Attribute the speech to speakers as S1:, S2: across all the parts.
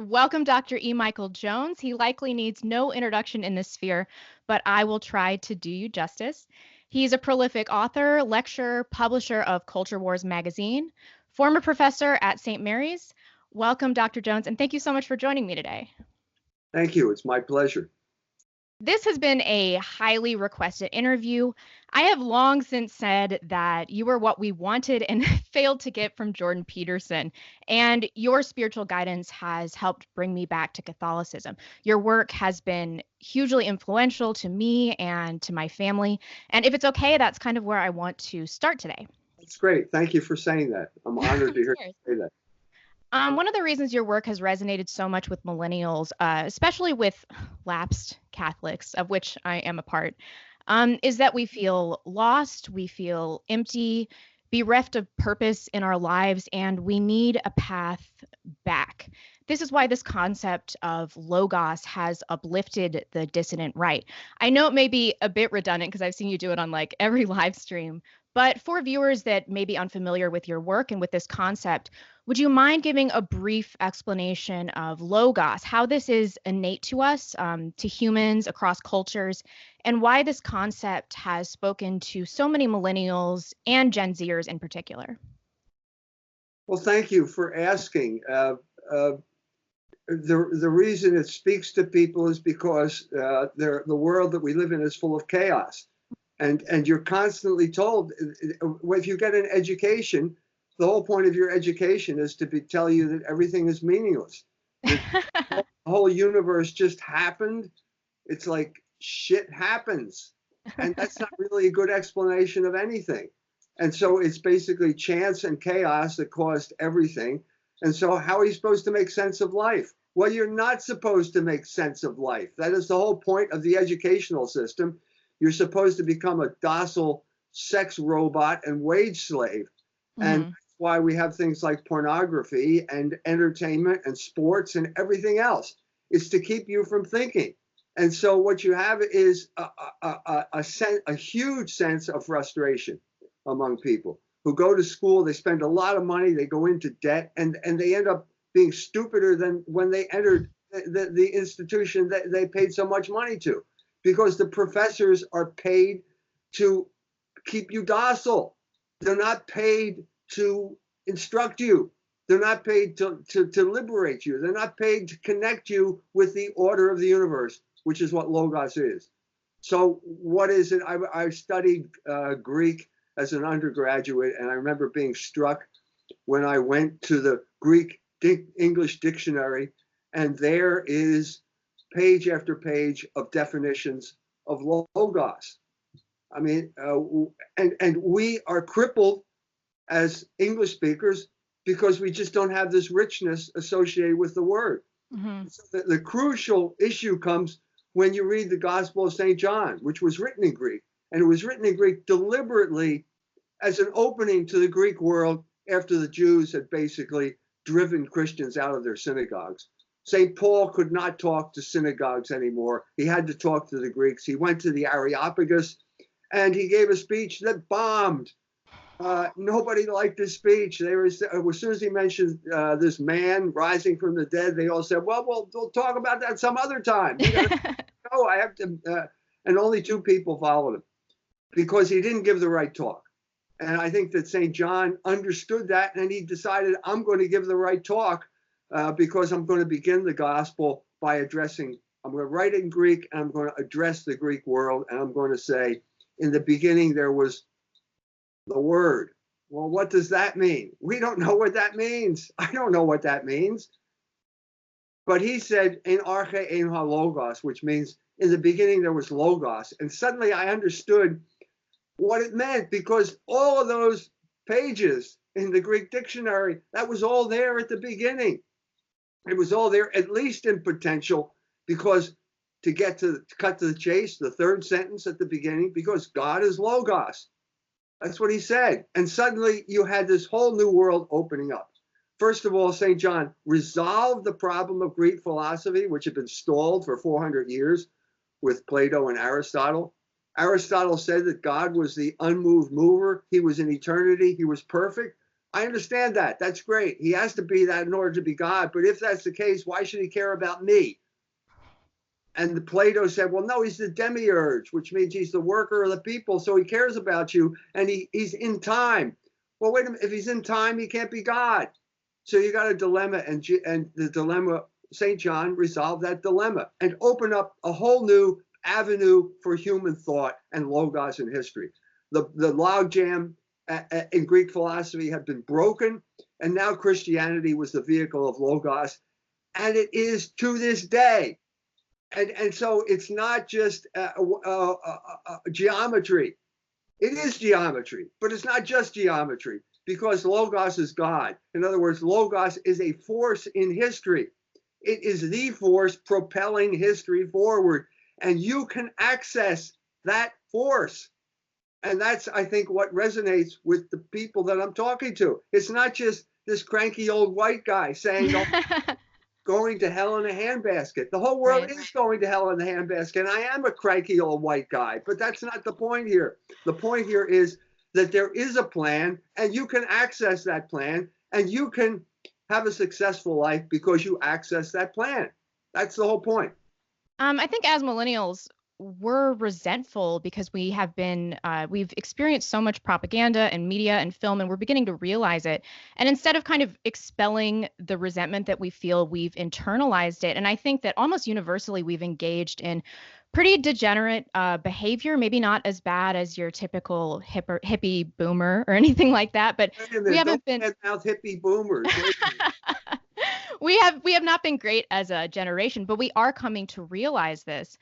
S1: welcome Dr. E. Michael Jones. He likely needs no introduction in this sphere, but I will try to do you justice. He's a prolific author, lecturer, publisher of Culture Wars magazine, former professor at St. Mary's. Welcome, Dr. Jones, and thank you so much for joining me today.
S2: Thank you. It's my pleasure.
S1: This has been a highly requested interview. I have long since said that you were what we wanted and failed to get from Jordan Peterson, and your spiritual guidance has helped bring me back to Catholicism. Your work has been hugely influential to me and to my family, and if it's okay, that's kind of where I want to start today.
S2: That's great. Thank you for saying that. I'm honored to hear you say that.
S1: One of the reasons your work has resonated so much with millennials, especially with lapsed Catholics, of which I am a part, is that we feel lost, we feel empty, bereft of purpose in our lives, and we need a path back. This is why this concept of logos has uplifted the dissident right. I know it may be a bit redundant because I've seen you do it on like every live stream, but for viewers that may be unfamiliar with your work and with this concept, would you mind giving a brief explanation of logos, how this is innate to us, to humans across cultures, and why this concept has spoken to so many millennials and Gen Zers in particular?
S2: Well, thank you for asking. The reason it speaks to people is because the world that we live in is full of chaos. And you're constantly told, if you get an education, the whole point of your education is to tell you that everything is meaningless. The whole universe just happened. It's like shit happens. And that's not really a good explanation of anything. And so it's basically chance and chaos that caused everything. And so how are you supposed to make sense of life? Well, you're not supposed to make sense of life. That is the whole point of the educational system. You're supposed to become a docile sex robot and wage slave. Mm-hmm. And that's why we have things like pornography and entertainment and sports and everything else. It's to keep you from thinking. And so what you have is a huge sense of frustration among people who go to school. They spend a lot of money, they go into debt, and they end up being stupider than when they entered the institution that they paid so much money to. Because the professors are paid to keep you docile. They're not paid to instruct you. They're not paid to liberate you. They're not paid to connect you with the order of the universe, which is what logos is. So what is it? I studied Greek as an undergraduate, and I remember being struck when I went to the Greek English dictionary, and there is page after page of definitions of logos. I mean, and we are crippled as English speakers because we just don't have this richness associated with the word. Mm-hmm. So the crucial issue comes when you read the Gospel of St. John, which was written in Greek. And it was written in Greek deliberately as an opening to the Greek world after the Jews had basically driven Christians out of their synagogues. St. Paul could not talk to synagogues anymore. He had to talk to the Greeks. He went to the Areopagus and he gave a speech that bombed. Nobody liked his speech. They were, as soon as he mentioned this man rising from the dead, they all said, well, we'll talk about that some other time. No, I have to. And only 2 people followed him because he didn't give the right talk. And I think that St. John understood that, and he decided, I'm going to give the right talk. Because I'm going to begin the gospel by I'm going to write in Greek, and I'm going to address the Greek world, and I'm going to say, in the beginning, there was the Word. Well, what does that mean? We don't know what that means. I don't know what that means. But he said, in arche ein ha logos, which means in the beginning, there was logos. And suddenly I understood what it meant, because all of those pages in the Greek dictionary, that was all there at the beginning. It was all there, at least in potential, because to cut to the chase, the 3rd sentence at the beginning, because God is logos. That's what he said. And suddenly you had this whole new world opening up. First of all, St. John resolved the problem of Greek philosophy, which had been stalled for 400 years with Plato and Aristotle. Aristotle said that God was the unmoved mover. He was in eternity. He was perfect. I understand that. That's great. He has to be that in order to be God. But if that's the case, why should he care about me? And the Plato said, well, no, he's the demiurge, which means he's the worker of the people. So he cares about you, and he's in time. Well, wait a minute. If he's in time, he can't be God. So you got a dilemma, and the dilemma, St. John resolved that dilemma and opened up a whole new avenue for human thought and logos in history. The logjam in Greek philosophy had been broken, and now Christianity was the vehicle of logos, and it is to this day. And so it's not just geometry. It is geometry, but it's not just geometry, because logos is God. In other words, logos is a force in history. It is the force propelling history forward, and you can access that force. And that's, I think, what resonates with the people that I'm talking to. It's not just this cranky old white guy saying, going to hell in a handbasket. The whole world is going to hell in a handbasket. And I am a cranky old white guy, but that's not the point here. The point here is that there is a plan, and you can access that plan, and you can have a successful life because you access that plan. That's the whole point.
S1: I think as millennials, we're resentful because we have been, we've experienced so much propaganda and media and film, and we're beginning to realize it. And instead of kind of expelling the resentment that we feel, we've internalized it. And I think that almost universally we've engaged in pretty degenerate behavior, maybe not as bad as your typical hippie boomer or anything like that, but we haven't been
S2: mouth hippie boomers.
S1: we have not been great as a generation, but we are coming to realize this.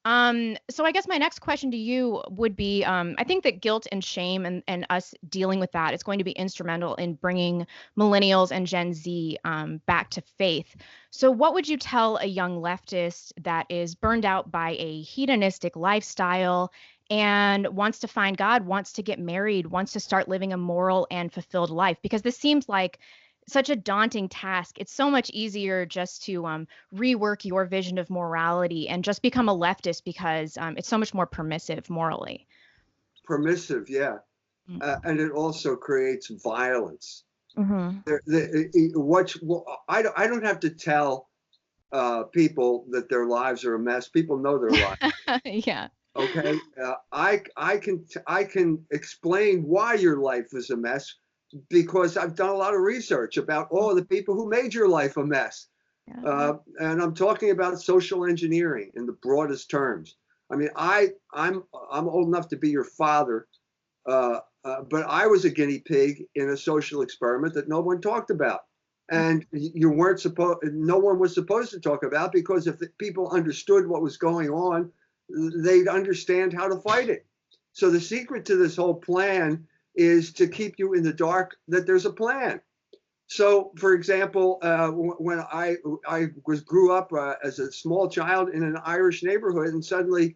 S1: So I guess my next question to you would be, I think that guilt and shame and us dealing with that is going to be instrumental in bringing millennials and Gen Z back to faith. So what would you tell a young leftist that is burned out by a hedonistic lifestyle and wants to find God, wants to get married, wants to start living a moral and fulfilled life? Because this seems like such a daunting task. It's so much easier just to rework your vision of morality and just become a leftist because it's so much more permissive morally.
S2: Permissive, yeah. And it also creates violence.
S1: Mm-hmm.
S2: I don't have to tell people that their lives are a mess. People know their lives.
S1: Yeah.
S2: Okay. I can explain why your life is a mess, because I've done a lot of research about all of the people who made your life a mess. Yeah. And I'm talking about social engineering in the broadest terms. I mean, I'm old enough to be your father, but I was a guinea pig in a social experiment that no one talked about. And no one was supposed to talk about, because if the people understood what was going on, they'd understand how to fight it. So the secret to this whole plan is to keep you in the dark that there's a plan. So, for example, when I grew up as a small child in an Irish neighborhood, and suddenly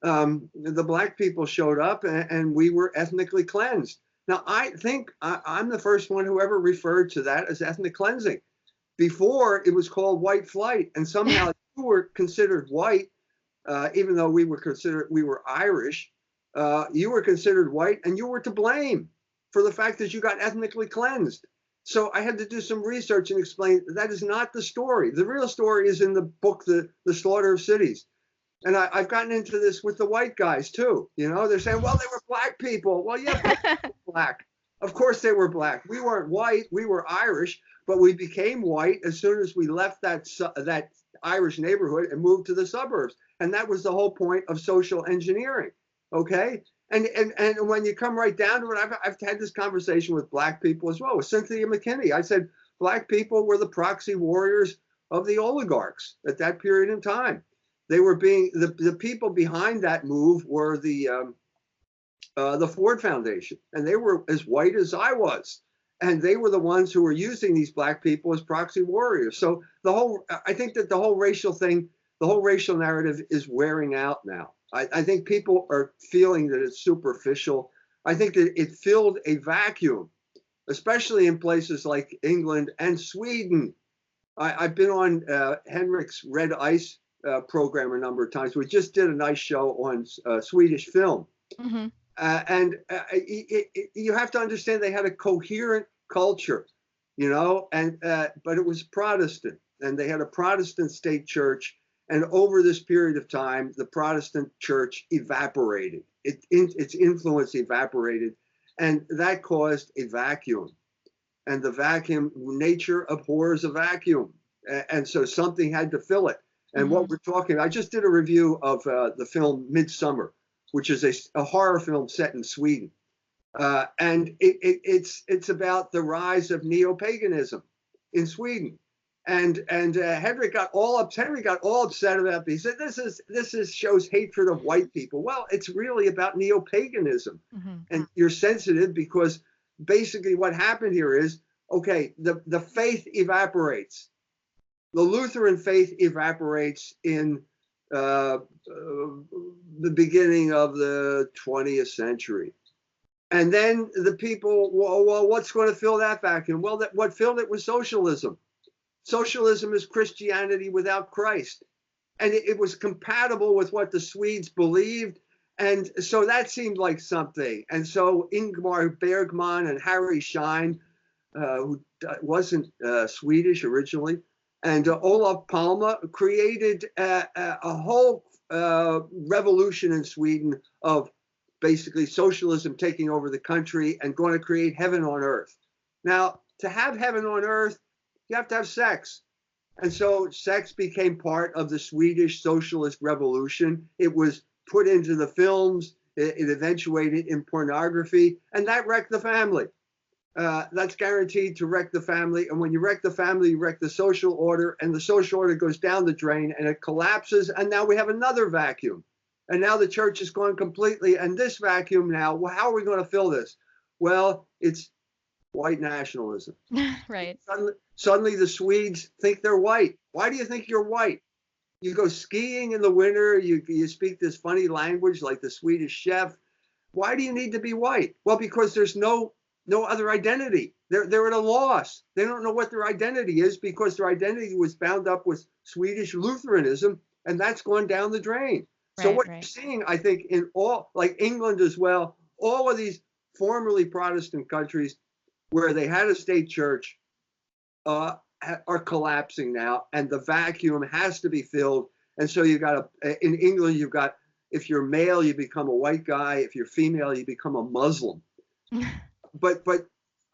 S2: the black people showed up, and we were ethnically cleansed. Now, I think I'm the first one who ever referred to that as ethnic cleansing. Before, it was called white flight, and somehow you were considered white, even though we were Irish. You were considered white, and you were to blame for the fact that you got ethnically cleansed. So I had to do some research and explain that is not the story. The real story is in the book, The Slaughter of Cities. And I've gotten into this with the white guys too. You know, they're saying, well, they were black people. Well, yeah, they were black. Of course they were black. We weren't white. We were Irish, but we became white as soon as we left that Irish neighborhood and moved to the suburbs. And that was the whole point of social engineering. Okay. And when you come right down to it, I've had this conversation with black people as well, with Cynthia McKinney. I said, black people were the proxy warriors of the oligarchs at that period in time. They were the people behind that move were the Ford Foundation, and they were as white as I was. And they were the ones who were using these black people as proxy warriors. So I think that the whole racial thing, the whole racial narrative is wearing out now. I think people are feeling that it's superficial. I think that it filled a vacuum, especially in places like England and Sweden. I've been on Henrik's Red Ice program a number of times. We just did a nice show on Swedish film. Mm-hmm. And you have to understand they had a coherent culture, and but it was Protestant, and they had a Protestant state church. And over this period of time, the Protestant church evaporated. Its influence evaporated, and that caused a vacuum. And the vacuum, nature abhors a vacuum. And so something had to fill it. And what we're talking, I just did a review of the film Midsummer, which is a horror film set in Sweden. And it's about the rise of neo-paganism in Sweden. And Henrik got all upset about this. He said, this shows hatred of white people. Well, it's really about neo-paganism. And you're sensitive because basically what happened here is, okay, the faith evaporates. The Lutheran faith evaporates in the beginning of the 20th century. And then the people, well, what's going to fill that vacuum? Well, what filled it was socialism. Socialism is Christianity without Christ. And it was compatible with what the Swedes believed. And so that seemed like something. And so Ingmar Bergman and Harry Schein, who wasn't Swedish originally, and Olof Palme created a whole revolution in Sweden of basically socialism taking over the country and going to create heaven on earth. Now, to have heaven on earth, you have to have sex. And so sex became part of the Swedish socialist revolution. It was put into the films. It eventuated in pornography, and that wrecked the family. That's guaranteed to wreck the family. And when you wreck the family, you wreck the social order, and the social order goes down the drain and it collapses. And now we have another vacuum. And now the church is gone completely. And this vacuum now, well, how are we going to fill this? Well, it's white nationalism.
S1: Right.
S2: Suddenly the Swedes think they're white. Why do you think you're white? You go skiing in the winter, you speak this funny language like the Swedish chef. Why do you need to be white? Well, because there's no other identity. They're at a loss. They don't know what their identity is because their identity was bound up with Swedish Lutheranism, and that's gone down the drain.
S1: Right,
S2: so what you're seeing, I think, in all, like England as well, all of these formerly Protestant countries where they had a state church are collapsing now, and the vacuum has to be filled. And so in England, you've got, if you're male, you become a white guy. If you're female, you become a Muslim. But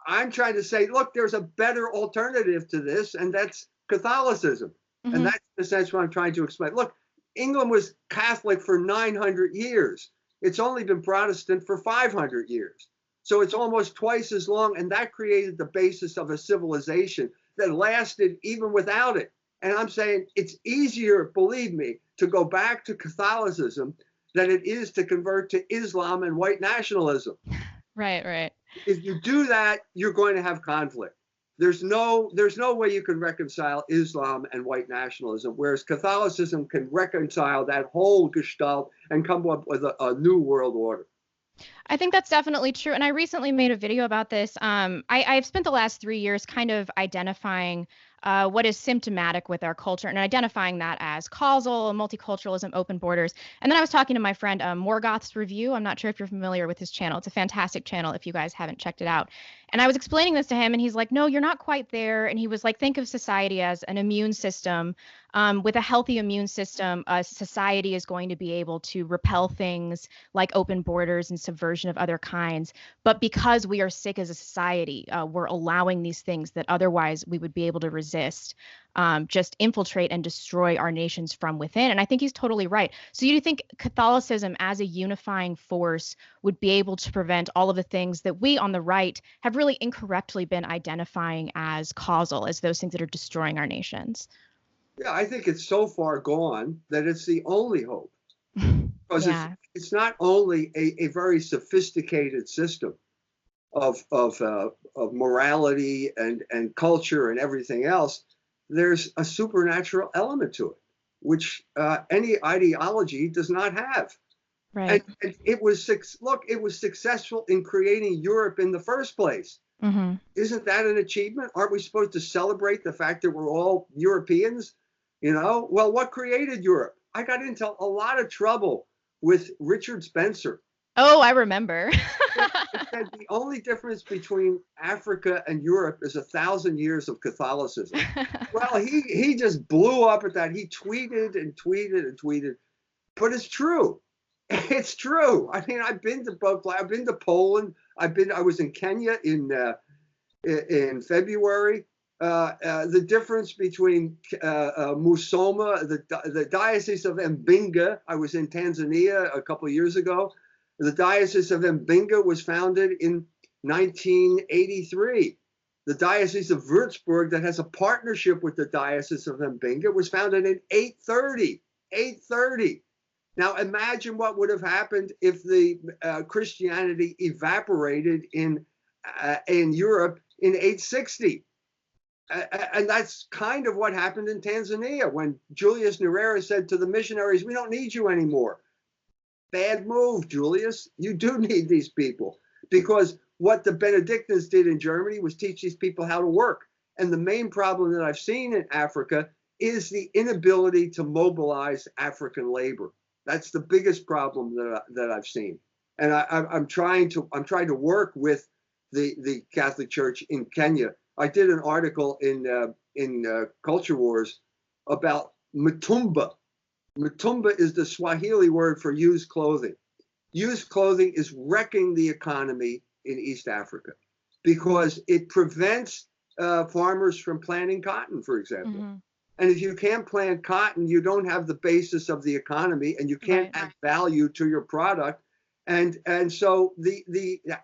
S2: I'm trying to say, look, there's a better alternative to this, and that's Catholicism. And that's in a sense what I'm trying to explain. Look, England was Catholic for 900 years. It's only been Protestant for 500 years. So it's almost twice as long, and that created the basis of a civilization that lasted even without it. And I'm saying it's easier, believe me, to go back to Catholicism than it is to convert to Islam and white nationalism.
S1: Right.
S2: If you do that, you're going to have conflict. There's no way you can reconcile Islam and white nationalism, whereas Catholicism can reconcile that whole gestalt and come up with a new world order.
S1: I think that's definitely true. And I recently made a video about this. I've spent the last 3 years kind of identifying what is symptomatic with our culture and identifying that as causal, multiculturalism, open borders. And then I was talking to my friend Morgoth's Review. I'm not sure if you're familiar with his channel. It's a fantastic channel if you guys haven't checked it out. And I was explaining this to him, and he's like, no, you're not quite there. And he was like, think of society as an immune system. With a healthy immune system, society is going to be able to repel things like open borders and subversion of other kinds. But because we are sick as a society, we're allowing these things that otherwise we would be able to resist, just infiltrate and destroy our nations from within. And I think he's totally right. So you think Catholicism as a unifying force would be able to prevent all of the things that we on the right have really incorrectly been identifying as causal, as those things that are destroying our nations?
S2: Yeah, I think it's so far gone that it's the only hope. Because it's not only a very sophisticated system of morality and culture and everything else, there's a supernatural element to it, which any ideology does not have.
S1: Right.
S2: And it was successful in creating Europe in the first place. Isn't that an achievement? Aren't we supposed to celebrate the fact that we're all Europeans? Well, what created Europe? I got into a lot of trouble with Richard Spencer,
S1: Oh, I remember.
S2: It said the only difference between Africa and Europe is 1,000 years of Catholicism. Well, he just blew up at that. He tweeted and tweeted and tweeted, but it's true. It's true. I mean, I've been to both. I've been to Poland. I was in Kenya in February. The difference between Musoma, the Diocese of Mbinga. I was in Tanzania a couple of years ago. The Diocese of Mbinga was founded in 1983. The Diocese of Würzburg, that has a partnership with the Diocese of Mbinga, was founded in 830. 830. Now imagine what would have happened if the Christianity evaporated in Europe in 860. And that's kind of what happened in Tanzania when Julius Nyerere said to the missionaries, "We don't need you anymore." Bad move, Julius. You do need these people, because what the Benedictines did in Germany was teach these people how to work. And the main problem that I've seen in Africa is the inability to mobilize African labor. That's the biggest problem that I've seen. And I'm trying to work with the Catholic Church in Kenya. I did an article in Culture Wars about Mutumba. Mutumba is the Swahili word for used clothing. Used clothing is wrecking the economy in East Africa because it prevents farmers from planting cotton, for example. Mm-hmm. And if you can't plant cotton, you don't have the basis of the economy, and you can't add value to your product. And so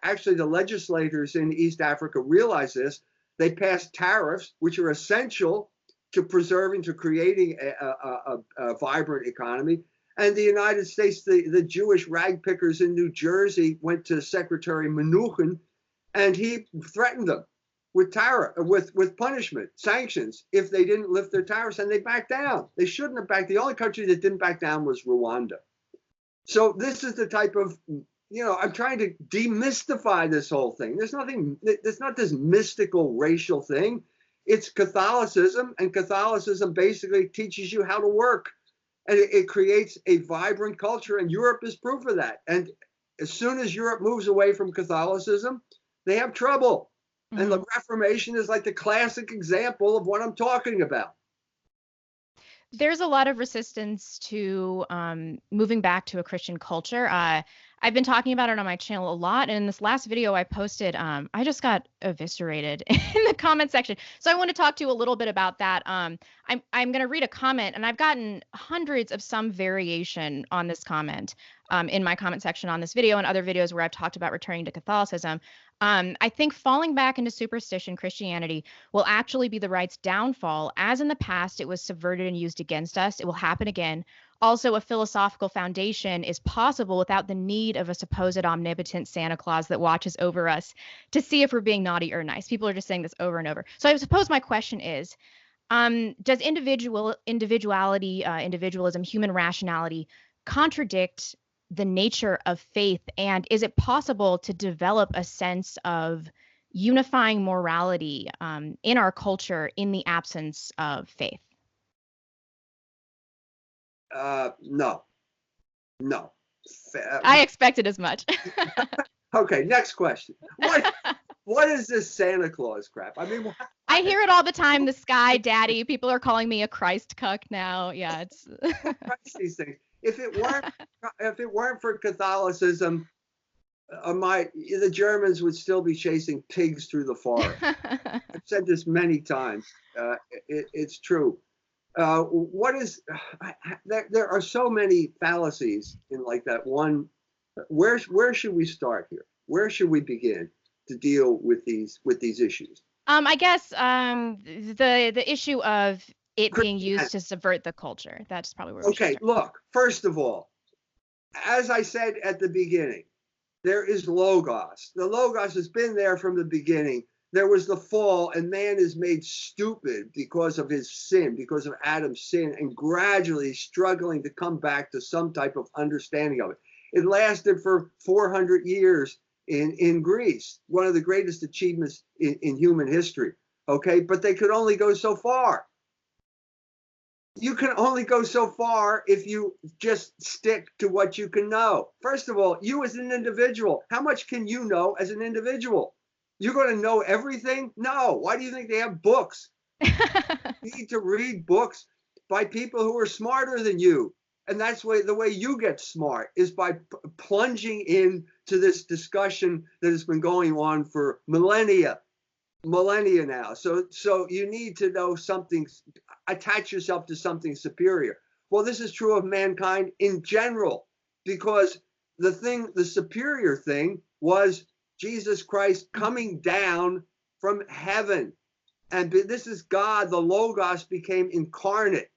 S2: actually the legislators in East Africa realize this. They passed tariffs, which are essential to preserving, to creating a vibrant economy. And the United States, the Jewish rag pickers in New Jersey went to Secretary Mnuchin, and he threatened them with tariff, with punishment, sanctions, if they didn't lift their tariffs, and they backed down. They shouldn't have backed. The only country that didn't back down was Rwanda. So this is the type of, I'm trying to demystify this whole thing. There's not this mystical racial thing. It's Catholicism, and Catholicism basically teaches you how to work. And it creates a vibrant culture, and Europe is proof of that. And as soon as Europe moves away from Catholicism, they have trouble. Mm-hmm. And the Reformation is like the classic example of what I'm talking about.
S1: There's a lot of resistance to moving back to a Christian culture. I've been talking about it on my channel a lot. And in this last video I posted, I just got eviscerated in the comment section. So I want to talk to you a little bit about that. I'm going to read a comment, and I've gotten hundreds of some variation on this comment in my comment section on this video and other videos where I've talked about returning to Catholicism. I think falling back into superstition Christianity will actually be the right's downfall. As in the past, it was subverted and used against us. It will happen again. Also, a philosophical foundation is possible without the need of a supposed omnipotent Santa Claus that watches over us to see if we're being naughty or nice. People are just saying this over and over. So I suppose my question is, does individuality, individualism, human rationality contradict the nature of faith? And is it possible to develop a sense of unifying morality in our culture in the absence of faith?
S2: No.
S1: I expected as much.
S2: Okay, next question. What is this Santa Claus crap? I mean,
S1: I hear it all the time. The Sky Daddy. People are calling me a Christ cuck now. Yeah, it's
S2: these things. If it weren't for Catholicism, the Germans would still be chasing pigs through the forest. I've said this many times. It's true. There are so many fallacies in like that one. Where should we start here? Where should we begin to deal with these issues?
S1: I guess the issue of it being used to subvert the culture. That's probably where we should start.
S2: Look, first of all, as I said at the beginning, there is Logos. The Logos has been there from the beginning. There was the fall, and man is made stupid because of his sin, because of Adam's sin, and gradually struggling to come back to some type of understanding of it. It lasted for 400 years in Greece, one of the greatest achievements in human history. Okay, but they could only go so far. You can only go so far if you just stick to what you can know. First of all, you as an individual, how much can you know as an individual? You're going to know everything? No. Why do you think they have books? You need to read books by people who are smarter than you. And that's the way you get smart is by plunging into this discussion that has been going on for millennia now. So you need to know something, attach yourself to something superior. Well, this is true of mankind in general, because the superior thing was Jesus Christ coming down from heaven. And this is God, the Logos became incarnate.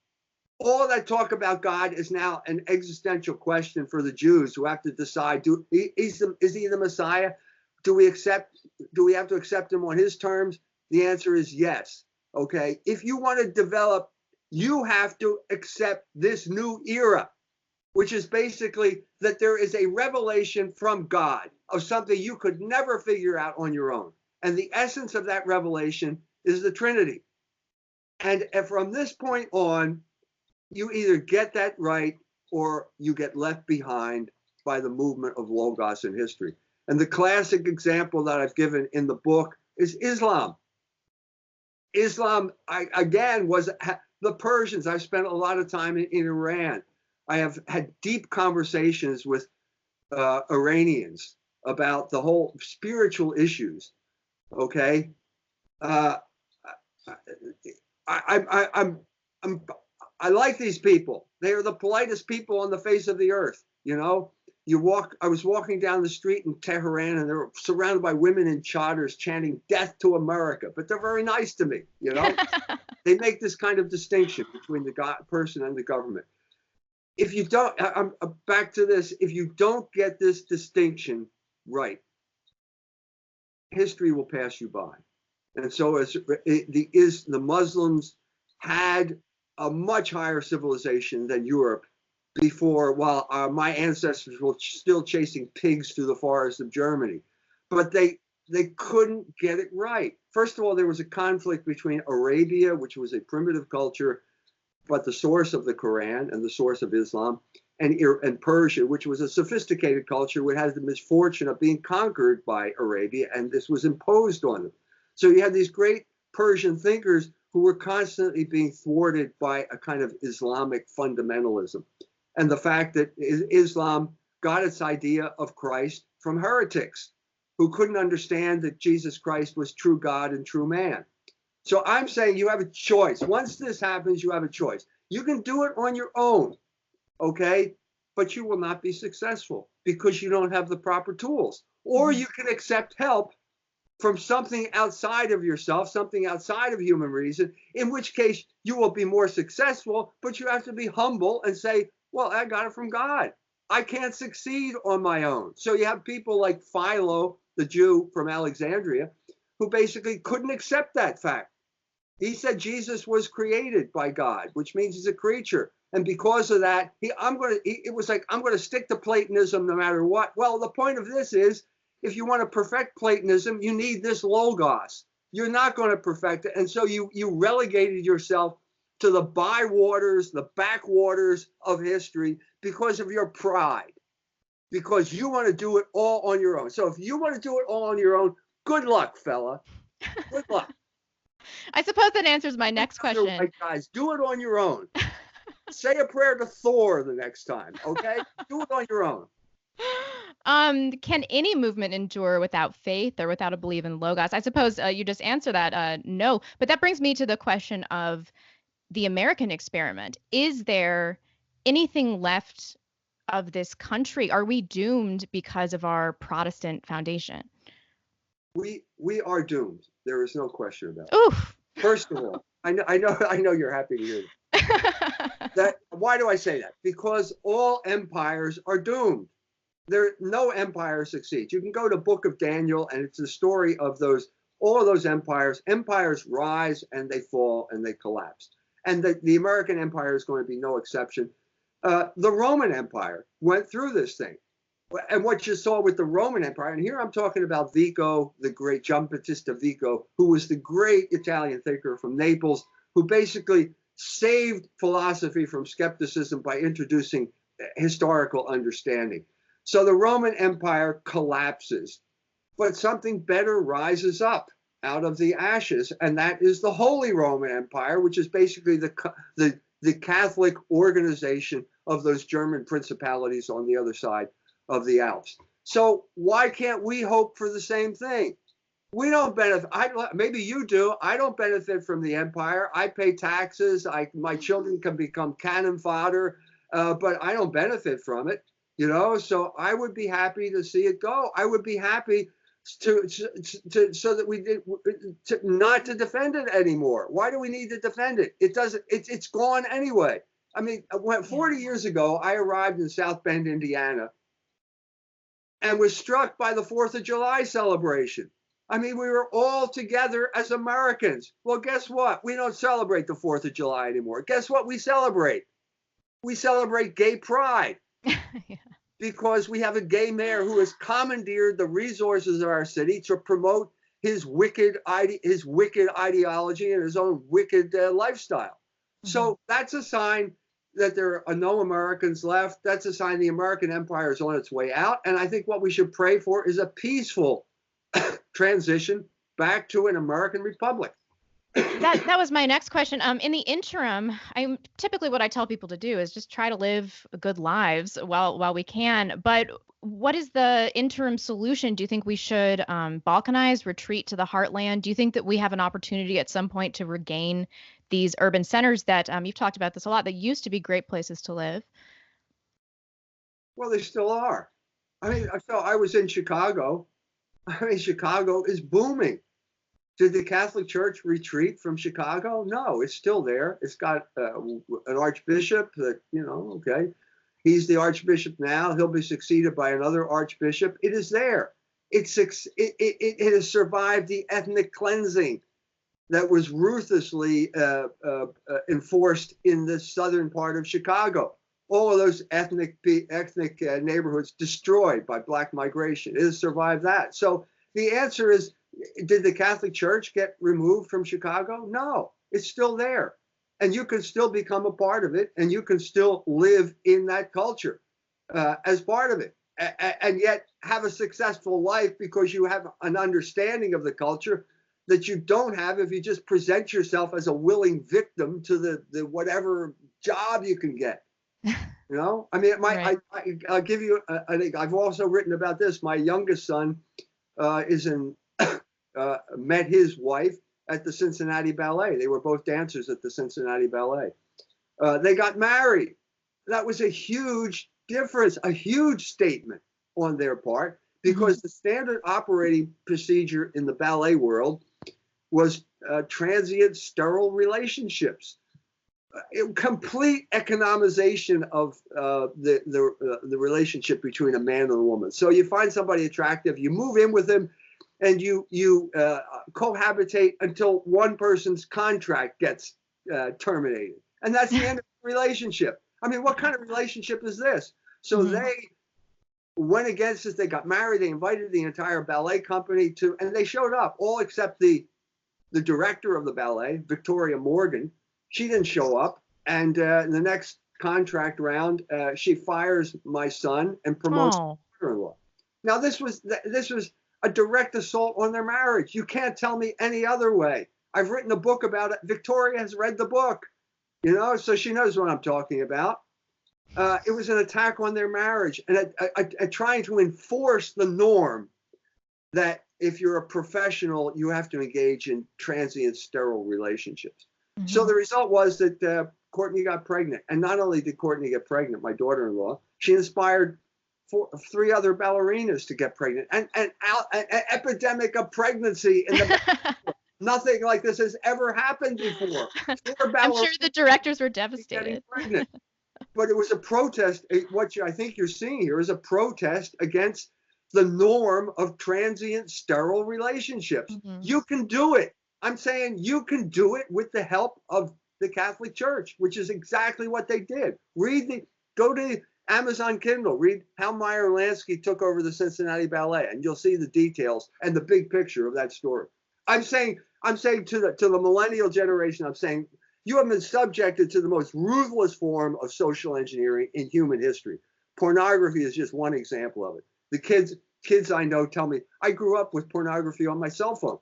S2: All that talk about God is now an existential question for the Jews who have to decide, is he the Messiah? Do we have to accept him on his terms? The answer is yes. Okay. If you want to develop, you have to accept this new era, which is basically that there is a revelation from God of something you could never figure out on your own. And the essence of that revelation is the Trinity. And from this point on, you either get that right or you get left behind by the movement of Logos in history. And the classic example that I've given in the book is Islam. Islam, again, was the Persians. I've spent a lot of time in Iran. I have had deep conversations with Iranians about the whole spiritual issues. Okay, I like these people. They are the politest people on the face of the earth. You know, I was walking down the street in Tehran and they were surrounded by women in chadors chanting "Death to America," but they're very nice to me. You know, they make this kind of distinction between the person and the government. If you don't, I'm back to this. If you don't get this distinction right, history will pass you by. And so the Muslims had a much higher civilization than Europe before, while my ancestors were still chasing pigs through the forests of Germany. But they couldn't get it right. First of all, there was a conflict between Arabia, which was a primitive culture, but the source of the Quran and the source of Islam, and Persia, which was a sophisticated culture, which had the misfortune of being conquered by Arabia, and this was imposed on them. So you had these great Persian thinkers who were constantly being thwarted by a kind of Islamic fundamentalism. And the fact that Islam got its idea of Christ from heretics who couldn't understand that Jesus Christ was true God and true man. So I'm saying you have a choice. Once this happens, you have a choice. You can do it on your own, okay? But you will not be successful because you don't have the proper tools. Or you can accept help from something outside of yourself, something outside of human reason, in which case you will be more successful, but you have to be humble and say, well, I got it from God. I can't succeed on my own. So you have people like Philo, the Jew from Alexandria, who basically couldn't accept that fact. He said Jesus was created by God, which means he's a creature. And because of that, it was like, I'm going to stick to Platonism no matter what. Well, the point of this is, if you want to perfect Platonism, you need this Logos. You're not going to perfect it. And so you relegated yourself to the bywaters, the backwaters of history because of your pride, because you want to do it all on your own. So if you want to do it all on your own, good luck, fella. Good luck.
S1: I suppose that answers my next question.
S2: Right, guys, do it on your own. Say a prayer to Thor the next time, okay? Do it on your own.
S1: Can any movement endure without faith or without a belief in Logos? I suppose you just answered that, no. But that brings me to the question of the American experiment. Is there anything left of this country? Are we doomed because of our Protestant foundation?
S2: We are doomed. There is no question about it.
S1: Oof.
S2: First of all, I know you're happy to hear that. Why do I say that? Because all empires are doomed. No empire succeeds. You can go to Book of Daniel, and it's the story of all of those empires. Empires rise and they fall and they collapse. And the American empire is going to be no exception. The Roman Empire went through this thing. And what you saw with the Roman Empire, and here I'm talking about Vico, the great Giambattista Vico, who was the great Italian thinker from Naples, who basically saved philosophy from skepticism by introducing historical understanding. So the Roman Empire collapses, but something better rises up out of the ashes, and that is the Holy Roman Empire, which is basically the Catholic organization of those German principalities on the other side of the Alps. So why can't we hope for the same thing? We don't benefit. Maybe you do. I don't benefit from the empire. I pay taxes. My children can become cannon fodder, but I don't benefit from it. You know, so I would be happy to see it go. I would be happy to so that we did not to defend it anymore. Why do we need to defend it? It doesn't. It's gone anyway. I mean, 40 years ago, I arrived in South Bend, Indiana, and was struck by the 4th of July celebration. I mean, we were all together as Americans. Well, guess what? We don't celebrate the 4th of July anymore. Guess what we celebrate? We celebrate gay pride. Yeah. Because we have a gay mayor who has commandeered the resources of our city to promote his wicked ideology and his own wicked lifestyle. Mm-hmm. So that's a sign that there are no Americans left. That's a sign the American empire is on its way out. And I think what we should pray for is a peaceful transition back to an American republic.
S1: That was my next question. In the interim, typically what I tell people to do is just try to live good lives while we can. But what is the interim solution? Do you think we should balkanize, retreat to the heartland? Do you think that we have an opportunity at some point to regain these urban centers that you've talked about this a lot, that used to be great places to live?
S2: Well, they still are. I mean, so I was in Chicago. I mean, Chicago is booming. Did the Catholic Church retreat from Chicago? No, it's still there. It's got an archbishop that, okay. He's the archbishop now. He'll be succeeded by another archbishop. It is there. It has survived the ethnic cleansing that was ruthlessly enforced in the southern part of Chicago. All of those ethnic neighborhoods destroyed by Black migration. It has survived that. So the answer is, did the Catholic Church get removed from Chicago? No, it's still there. And you can still become a part of it, and you can still live in that culture as part of it, and yet have a successful life because you have an understanding of the culture that you don't have if you just present yourself as a willing victim to the whatever job you can get. I mean, right. I'll give you, I've also written about this. My youngest son met his wife at the Cincinnati Ballet. They were both dancers at the Cincinnati Ballet. They got married. That was a huge difference, a huge statement on their part, because the standard operating procedure in the ballet world was transient, sterile relationships. Complete economization of the relationship between a man and a woman. So you find somebody attractive, you move in with him, and you cohabitate until one person's contract gets terminated. And that's the end of the relationship. I mean, what kind of relationship is this? So they went against it. They got married. They invited the entire ballet company to, and they showed up, all except the director of the ballet, Victoria Morgan. She didn't show up. And in the next contract round, she fires my son and promotes my daughter-in-law. Now, this was a direct assault on their marriage. You can't tell me any other way. I've written a book about it. Victoria has read the book, so she knows what I'm talking about. It was an attack on their marriage, and trying to enforce the norm that if you're a professional, you have to engage in transient, sterile relationships. Mm-hmm. So the result was that Courtney got pregnant. And not only did Courtney get pregnant, my daughter-in-law, she inspired 3 other ballerinas to get pregnant. And an epidemic of pregnancy in the nothing like this has ever happened before.
S1: I'm sure the directors were devastated.
S2: But it was a protest. What I think you're seeing here is a protest against the norm of transient, sterile relationships. Mm-hmm. You can do it. I'm saying you can do it with the help of the Catholic Church, which is exactly what they did. Go to Amazon Kindle, read how Meyer Lansky took over the Cincinnati Ballet, and you'll see the details and the big picture of that story. I'm saying to the millennial generation, I'm saying, You have been subjected to the most ruthless form of social engineering in human history. Pornography is just one example of it. The kids I know tell me, I grew up with pornography on my cell phone.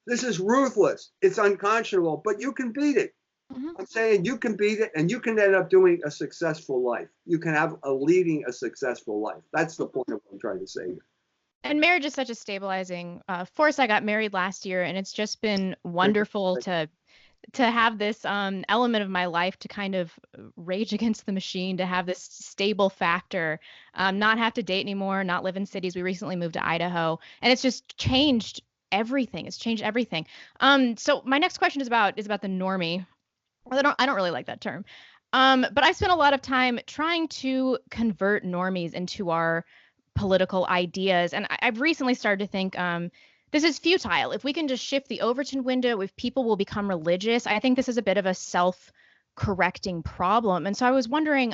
S2: This is ruthless. It's unconscionable, but you can beat it.
S1: Mhm.
S2: I'm saying you can beat it, and you can end up doing a successful life. You can have leading a successful life. That's the point of what I'm trying to say here.
S1: And marriage is such a stabilizing force. I got married last year, and it's just been wonderful to have this element of my life to kind of rage against the machine, to have this stable factor, not have to date anymore, not live in cities. We recently moved to Idaho, and it's just changed everything. It's changed everything. So my next question is about the normie. Well, I don't really like that term. But I spent a lot of time trying to convert normies into our political ideas. And I've recently started to think this is futile. If we can just shift the Overton window, if people will become religious, I think this is a bit of a self-correcting problem. And so I was wondering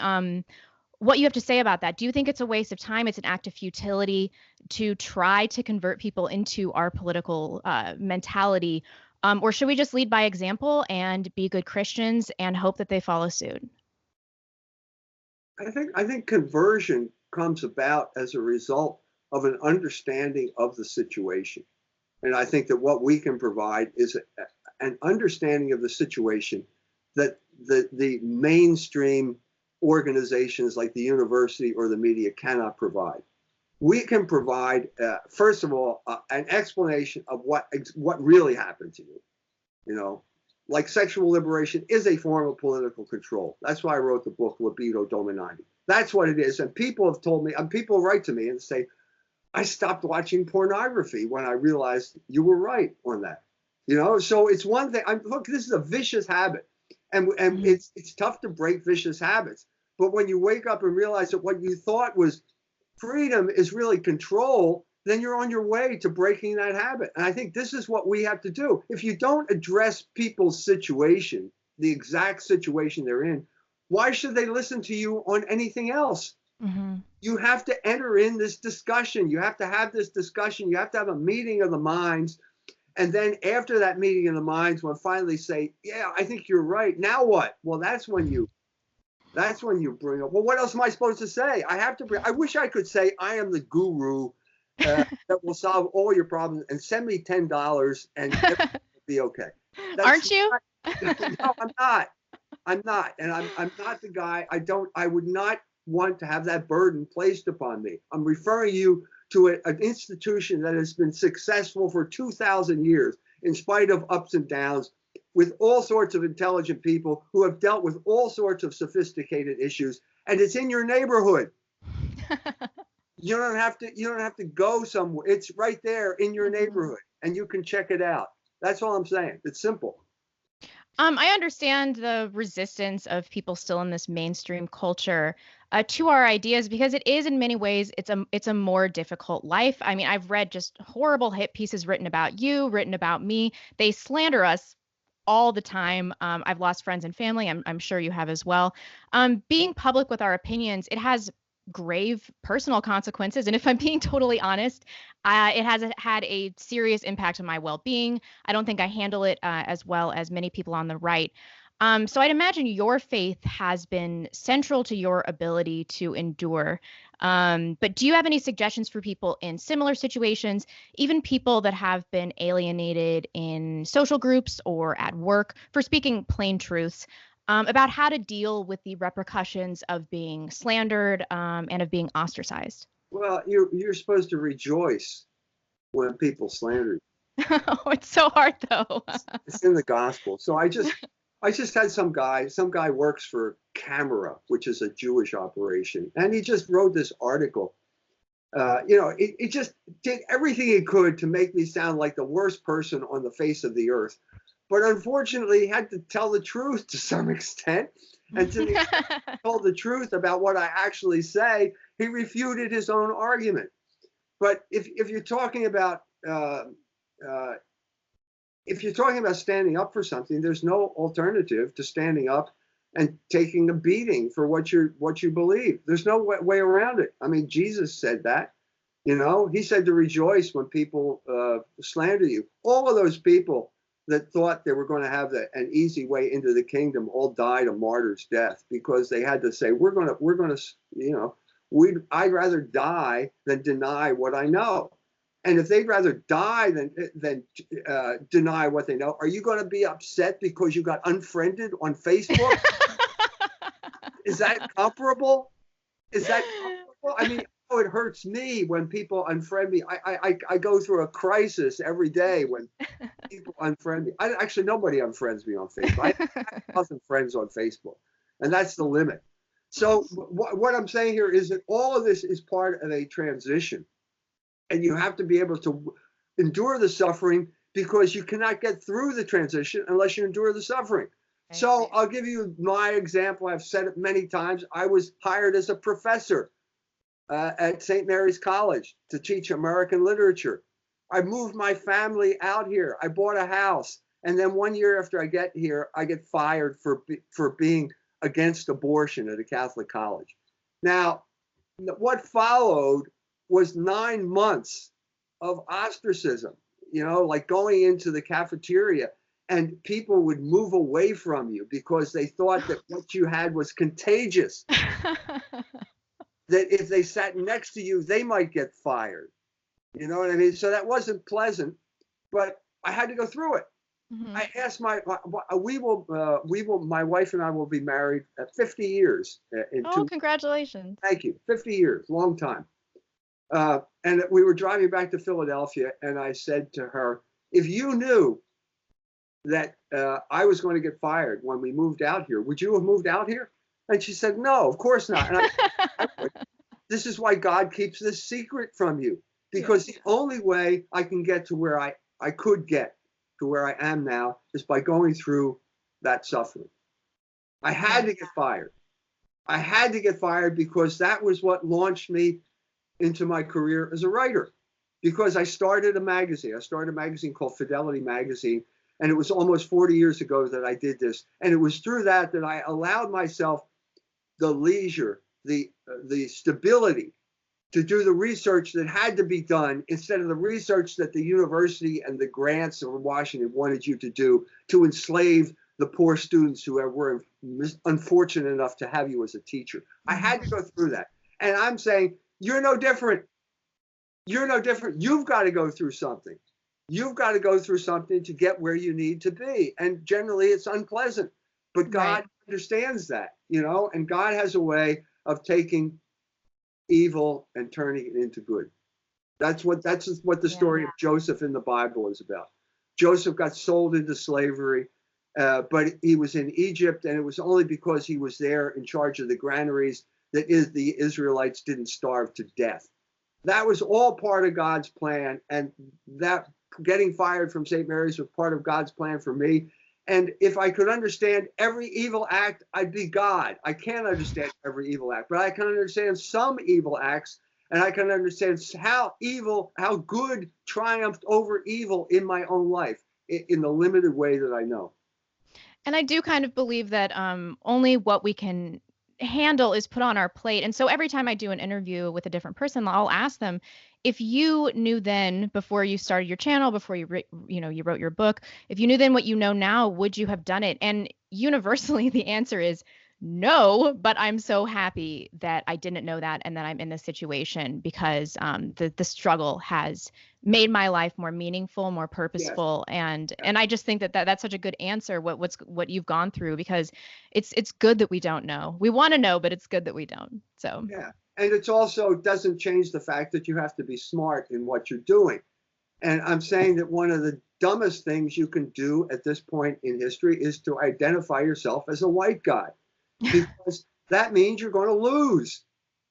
S1: what you have to say about that. Do you think it's a waste of time? It's an act of futility to try to convert people into our political mentality? Or should we just lead by example and be good Christians and hope that they follow suit?
S2: I think conversion comes about as a result of an understanding of the situation. And I think that what we can provide is an understanding of the situation that the mainstream organizations like the university or the media cannot provide. We can provide, first of all, an explanation of what really happened to you. You know, like sexual liberation is a form of political control. That's why I wrote the book Libido Dominandi. That's what it is. And people have told me, and people write to me and say, I stopped watching pornography when I realized you were right on that. You know, so it's one thing. Look, this is a vicious habit, and it's tough to break vicious habits. But when you wake up and realize that what you thought was freedom is really control, then you're on your way to breaking that habit. And I think this is what we have to do. If you don't address people's situation, the exact situation they're in, why should they listen to you on anything else?
S1: Mm-hmm.
S2: You have to enter in this discussion. You have to have this discussion. You have to have a meeting of the minds. And then after that meeting of the minds, when finally say, yeah, I think you're right. Now what? Well, that's when you bring up, well, what else am I supposed to say? I wish I could say I am the guru that will solve all your problems and send me $10 and everything will be okay.
S1: Aren't you?
S2: No, I'm not. I'm not. And I'm not the guy. I would not want to have that burden placed upon me. I'm referring you to an institution that has been successful for 2,000 years, in spite of ups and downs, with all sorts of intelligent people who have dealt with all sorts of sophisticated issues. And it's in your neighborhood. You don't have to go somewhere. It's right there in your neighborhood, and you can check it out. That's all I'm saying. It's simple.
S1: I understand the resistance of people still in this mainstream culture to our ideas because it is in many ways it's a more difficult life. I mean, I've read just horrible hit pieces written about you, written about me. They slander us all the time. I've lost friends and family. I'm sure you have as well. Being public with our opinions, it has grave personal consequences. And if I'm being totally honest, it has had a serious impact on my well-being. I don't think I handle it as well as many people on the right. So I'd imagine your faith has been central to your ability to endure. But do you have any suggestions for people in similar situations, even people that have been alienated in social groups or at work, for speaking plain truths, about how to deal with the repercussions of being slandered and of being ostracized?
S2: Well, you're supposed to rejoice when people slander you.
S1: Oh, it's so hard though.
S2: It's in the gospel. So I just had some guy works for Camera, which is a Jewish operation, and he just wrote this article. He just did everything he could to make me sound like the worst person on the face of the earth. But unfortunately, he had to tell the truth to some extent. And to the extent he told the truth about what I actually say, he refuted his own argument. But if you're talking about standing up for something, there's no alternative to standing up and taking a beating for what you believe. There's no way around it. I mean, Jesus said that. You know, he said to rejoice when people slander you. All of those people that thought they were going to have an easy way into the kingdom all died a martyr's death, because they had to say, I'd rather die than deny what I know. And if they'd rather die than deny what they know, are you going to be upset because you got unfriended on Facebook? Is that comparable? Is that comparable? I mean, oh, it hurts me when people unfriend me. I go through a crisis every day when people unfriend me. Actually, nobody unfriends me on Facebook. I have 1,000 friends on Facebook, and that's the limit. So what I'm saying here is that all of this is part of a transition, and you have to be able to endure the suffering, because you cannot get through the transition unless you endure the suffering. So I'll give you my example. I've said it many times. I was hired as a professor at St. Mary's College to teach American literature. I moved my family out here. I bought a house. And then 1 year after I get here, I get fired for being against abortion at a Catholic college. Now, what followed was 9 months of ostracism, like going into the cafeteria, and people would move away from you because they thought that what you had was contagious. That if they sat next to you, they might get fired. You know what I mean? So that wasn't pleasant, but I had to go through it. Mm-hmm. I asked my wife and I will be married at 50 years.
S1: Congratulations.
S2: Thank you. 50 years, long time. And we were driving back to Philadelphia, and I said to her, if you knew that I was going to get fired when we moved out here, would you have moved out here? And she said, no, of course not. And I this is why God keeps this secret from you, because the only way I can get to where I could get to where I am now is by going through that suffering. I had to get fired. I had to get fired because that was what launched me into my career as a writer, because I started a magazine. I started a magazine called Fidelity Magazine, and it was almost 40 years ago that I did this. And it was through that I allowed myself the leisure, the stability to do the research that had to be done, instead of the research that the university and the grants of Washington wanted you to do to enslave the poor students who were unfortunate enough to have you as a teacher. I had to go through that. And I'm saying, you're no different. You're no different. You've got to go through something. You've got to go through something to get where you need to be. And generally it's unpleasant, but God understands that, and God has a way of taking evil and turning it into good. That's what the story of Joseph in the Bible is about. Joseph got sold into slavery, but he was in Egypt, and it was only because he was there in charge of the granaries that the Israelites didn't starve to death. That was all part of God's plan, and that getting fired from St. Mary's was part of God's plan for me. And if I could understand every evil act, I'd be God. I can't understand every evil act, but I can understand some evil acts, and I can understand how good triumphed over evil in my own life in the limited way that I know.
S1: And I do kind of believe that only what we can handle is put on our plate. And so every time I do an interview with a different person, I'll ask them, if you knew then, before you started your channel, before you wrote your book, if you knew then what you know now, would you have done it? And universally, the answer is no, but I'm so happy that I didn't know that and that I'm in this situation, because the struggle has made my life more meaningful, more purposeful. Yes. And I just think that's such a good answer, what you've gone through, because it's good that we don't know. We want to know, but it's good that we don't. So
S2: yeah. And it's also doesn't change the fact that you have to be smart in what you're doing. And I'm saying that one of the dumbest things you can do at this point in history is to identify yourself as a white guy, because that means you're going to lose,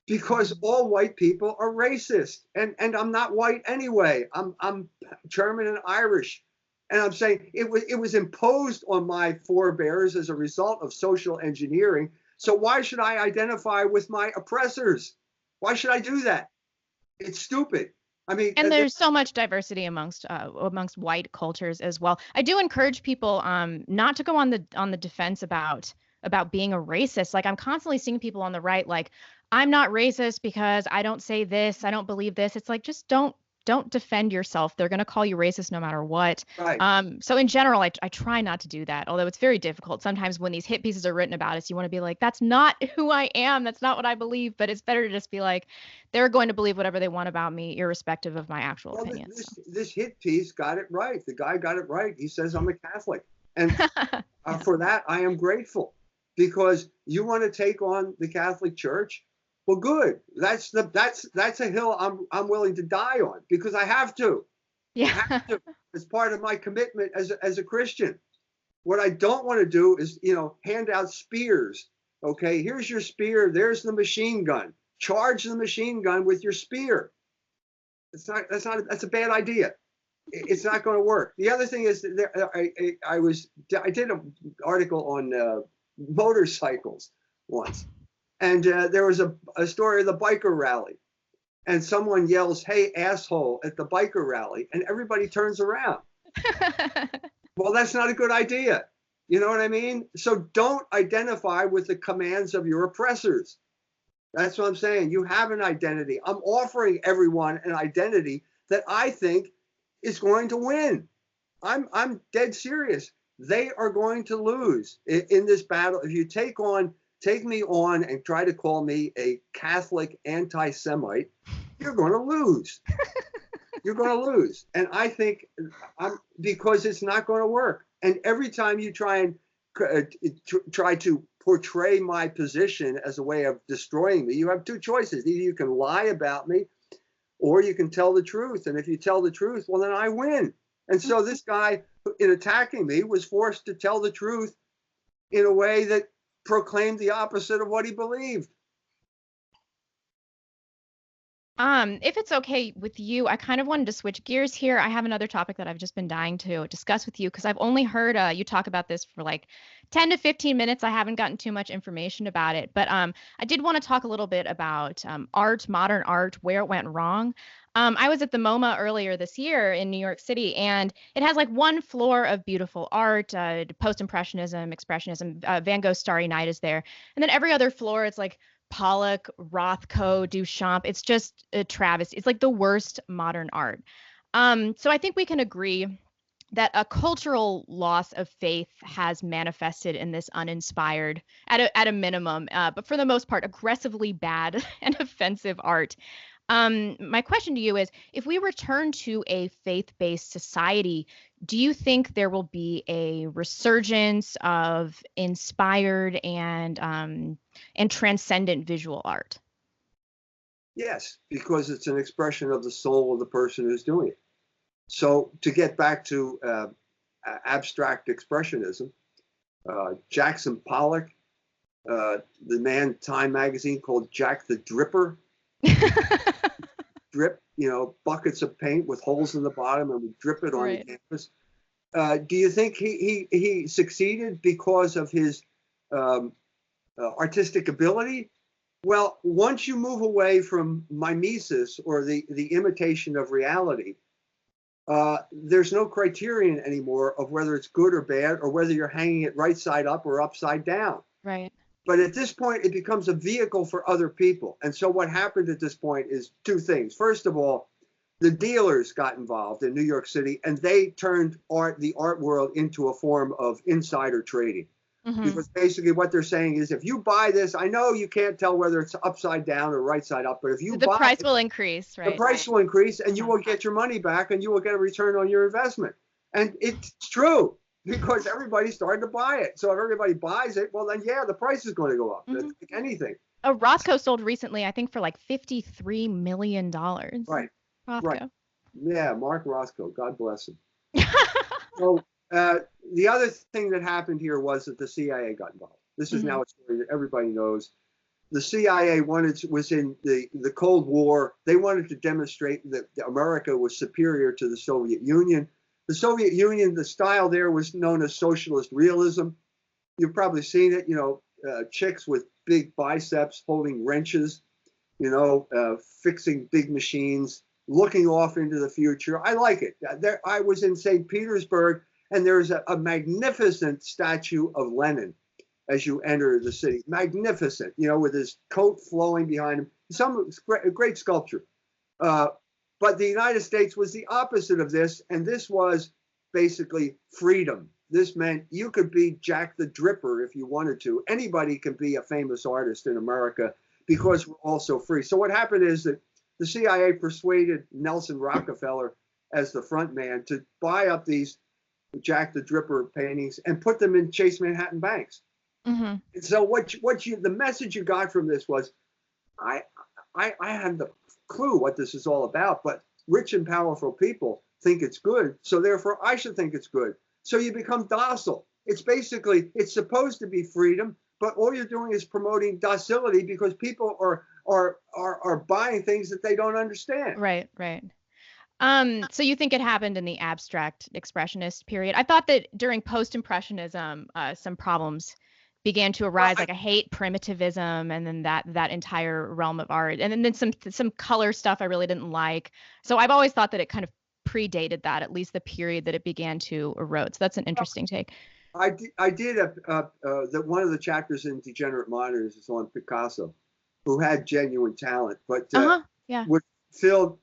S2: because all white people are racist. And I'm not white anyway. I'm German and Irish. And I'm saying it was imposed on my forebears as a result of social engineering. So why should I identify with my oppressors? Why should I do that? It's stupid. I mean,
S1: and there's so much diversity amongst white cultures as well. I do encourage people not to go on the defense about being a racist. Like, I'm constantly seeing people on the right like, I'm not racist because I don't say this, I don't believe this. It's like, just don't don't defend yourself. They're going to call you racist no matter what.
S2: Right.
S1: So in general, I try not to do that, although it's very difficult. Sometimes when these hit pieces are written about us, you want to be like, that's not who I am. That's not what I believe. But it's better to just be like, they're going to believe whatever they want about me, irrespective of my actual
S2: Well,
S1: opinions.
S2: this hit piece got it right. The guy got it right. He says I'm a Catholic, and
S1: Yeah.
S2: for that I am grateful, because you want to take on the Catholic Church. Well, good. That's a hill I'm willing to die on, because I have to. I
S1: Yeah.
S2: have to. It's part of my commitment as a Christian. What I don't want to do is, hand out spears. Okay, here's your spear. There's the machine gun. Charge the machine gun with your spear. That's a bad idea. It's not going to work. The other thing is that I did an article on motorcycles once, and there was a story of the biker rally, and someone yells, "Hey, asshole," at the biker rally, and everybody turns around. Well, that's not a good idea. You know what I mean? So don't identify with the commands of your oppressors. That's what I'm saying. You have an identity. I'm offering everyone an identity that I think is going to win. I'm dead serious. They are going to lose in this battle. If you take me on and try to call me a Catholic anti-Semite, you're going to lose. You're going to lose. And I think because it's not going to work. And every time you try to portray my position as a way of destroying me, you have two choices. Either you can lie about me, or you can tell the truth. And if you tell the truth, well, then I win. And so this guy, in attacking me, was forced to tell the truth in a way that proclaimed the opposite of what he believed.
S1: If it's okay with you, I kind of wanted to switch gears here. I have another topic that I've just been dying to discuss with you, because I've only heard you talk about this for like 10 to 15 minutes. I haven't gotten too much information about it, but I did want to talk a little bit about art, modern art, where it went wrong. I was at the MoMA earlier this year in New York City, and it has like one floor of beautiful art, post-impressionism, expressionism, Van Gogh's Starry Night is there, and then every other floor it's like Pollock, Rothko, Duchamp. It's just a travesty. It's like the worst modern art. So I think we can agree that a cultural loss of faith has manifested in this uninspired, at a minimum, but for the most part, aggressively bad and offensive art. My question to you is, if we return to a faith-based society, do you think there will be a resurgence of inspired and transcendent visual art?
S2: Yes, because it's an expression of the soul of the person who's doing it. So to get back to abstract expressionism, Jackson Pollock, the man Time magazine called Jack the Dripper, drip, buckets of paint with holes in the bottom, and would drip it on the canvas. Do you think he succeeded because of his artistic ability? Well, once you move away from mimesis, or the imitation of reality, there's no criterion anymore of whether it's good or bad, or whether you're hanging it right side up or upside down.
S1: Right.
S2: But at this point, it becomes a vehicle for other people. And so what happened at this point is two things. First of all, the dealers got involved in New York City, and they turned the art world into a form of insider trading. Mm-hmm. Because basically what they're saying is, if you buy this, I know you can't tell whether it's upside down or right side up, but if you
S1: the price will increase, right?
S2: The price will increase, and you will get your money back, and you will get a return on your investment. And it's true, because everybody started to buy it. So if everybody buys it, well, then, yeah, the price is going to go up. Mm-hmm. Like anything.
S1: Rothko sold recently, I think, for like $53 million.
S2: Right.
S1: Rothko.
S2: Right. Yeah, Mark Rothko. God bless him. So the other thing that happened here was that the CIA got involved. This is now a story that everybody knows. The CIA was in the Cold War. They wanted to demonstrate that America was superior to the Soviet Union. The Soviet Union, the style there was known as socialist realism. You've probably seen it, chicks with big biceps holding wrenches, fixing big machines, looking off into the future. I like it. I was in St. Petersburg, and there's a magnificent statue of Lenin as you enter the city. Magnificent, with his coat flowing behind him. Some great sculpture. But But the United States was the opposite of this, and this was basically freedom. This meant you could be Jack the Dripper if you wanted to. Anybody can be a famous artist in America because we're all so free. So what happened is that the CIA persuaded Nelson Rockefeller as the front man to buy up these Jack the Dripper paintings and put them in Chase Manhattan banks.
S1: Mm-hmm.
S2: And so the message you got from this was, I had the clue what this is all about, but rich and powerful people think it's good, so therefore I should think it's good. So you become docile. It's supposed to be freedom, but all you're doing is promoting docility because people are buying things that they don't understand.
S1: Right, right. So you think it happened in the abstract expressionist period? I thought that during post-impressionism, some problems began to arise, like I hate primitivism, and then that entire realm of art, and then some color stuff I really didn't like. So I've always thought that it kind of predated that, at least the period that it began to erode. So that's an interesting take.
S2: I did one of the chapters in Degenerate Monitors is on Picasso, who had genuine talent, but
S1: yeah,
S2: was filled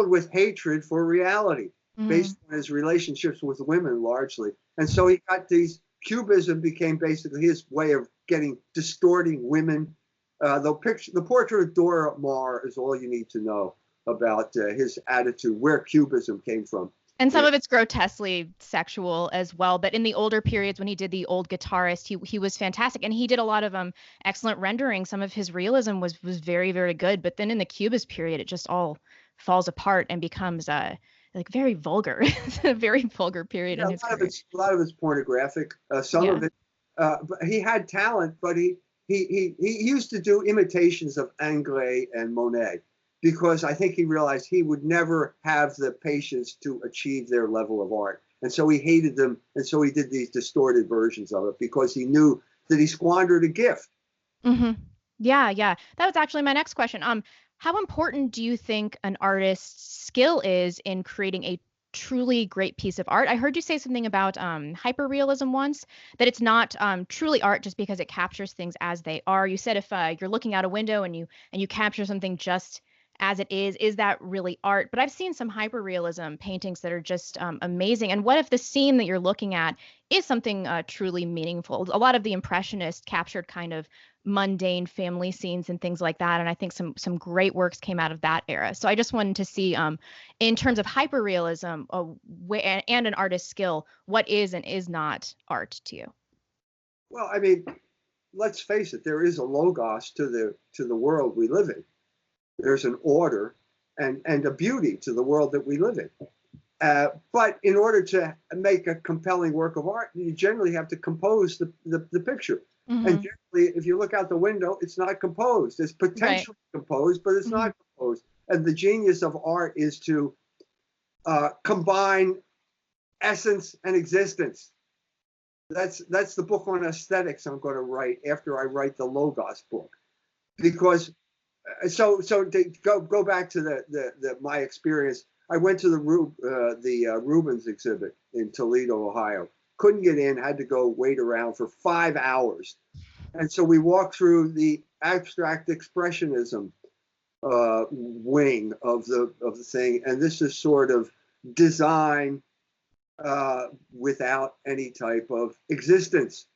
S2: with hatred for reality, based on his relationships with women largely. And so he got these, Cubism became basically his way of distorting women. The portrait of Dora Maar is all you need to know about his attitude, where Cubism came from.
S1: And some of it's grotesquely sexual as well. But in the older periods, when he did the old guitarist, he was fantastic. And he did a lot of excellent rendering. Some of his realism was very, very good. But then in the Cubist period, it just all falls apart and becomes like very vulgar. It's a very vulgar period in his career.
S2: A lot of it's pornographic. Some of it, but he had talent, but he used to do imitations of Ingres and Monet, because I think he realized he would never have the patience to achieve their level of art. And so he hated them. And so he did these distorted versions of it because he knew that he squandered a gift.
S1: Mm-hmm. Yeah, yeah. That was actually my next question. How important do you think an artist's skill is in creating a truly great piece of art? I heard you say something about hyperrealism once, that it's not truly art just because it captures things as they are. You said if you're looking out a window and you capture something just as it is that really art? But I've seen some hyperrealism paintings that are just amazing. And what if the scene that you're looking at is something truly meaningful? A lot of the Impressionists captured kind of mundane family scenes and things like that. And I think some great works came out of that era. So I just wanted to see, in terms of hyperrealism and an artist's skill, what is and is not art to you?
S2: Well, I mean, let's face it, there is a logos to the world we live in. There's an order and a beauty to the world that we live in. But in order to make a compelling work of art, you generally have to compose the picture. Mm-hmm. And generally, if you look out the window, it's not composed. It's potentially composed, but it's not composed. And the genius of art is to combine essence and existence. That's the book on aesthetics I'm going to write after I write the Logos book, because so to go back to my experience. I went to the Rubens exhibit in Toledo, Ohio. Couldn't get in, had to go wait around for 5 hours. And so we walked through the abstract expressionism wing of the thing, and this is sort of design without any type of existence.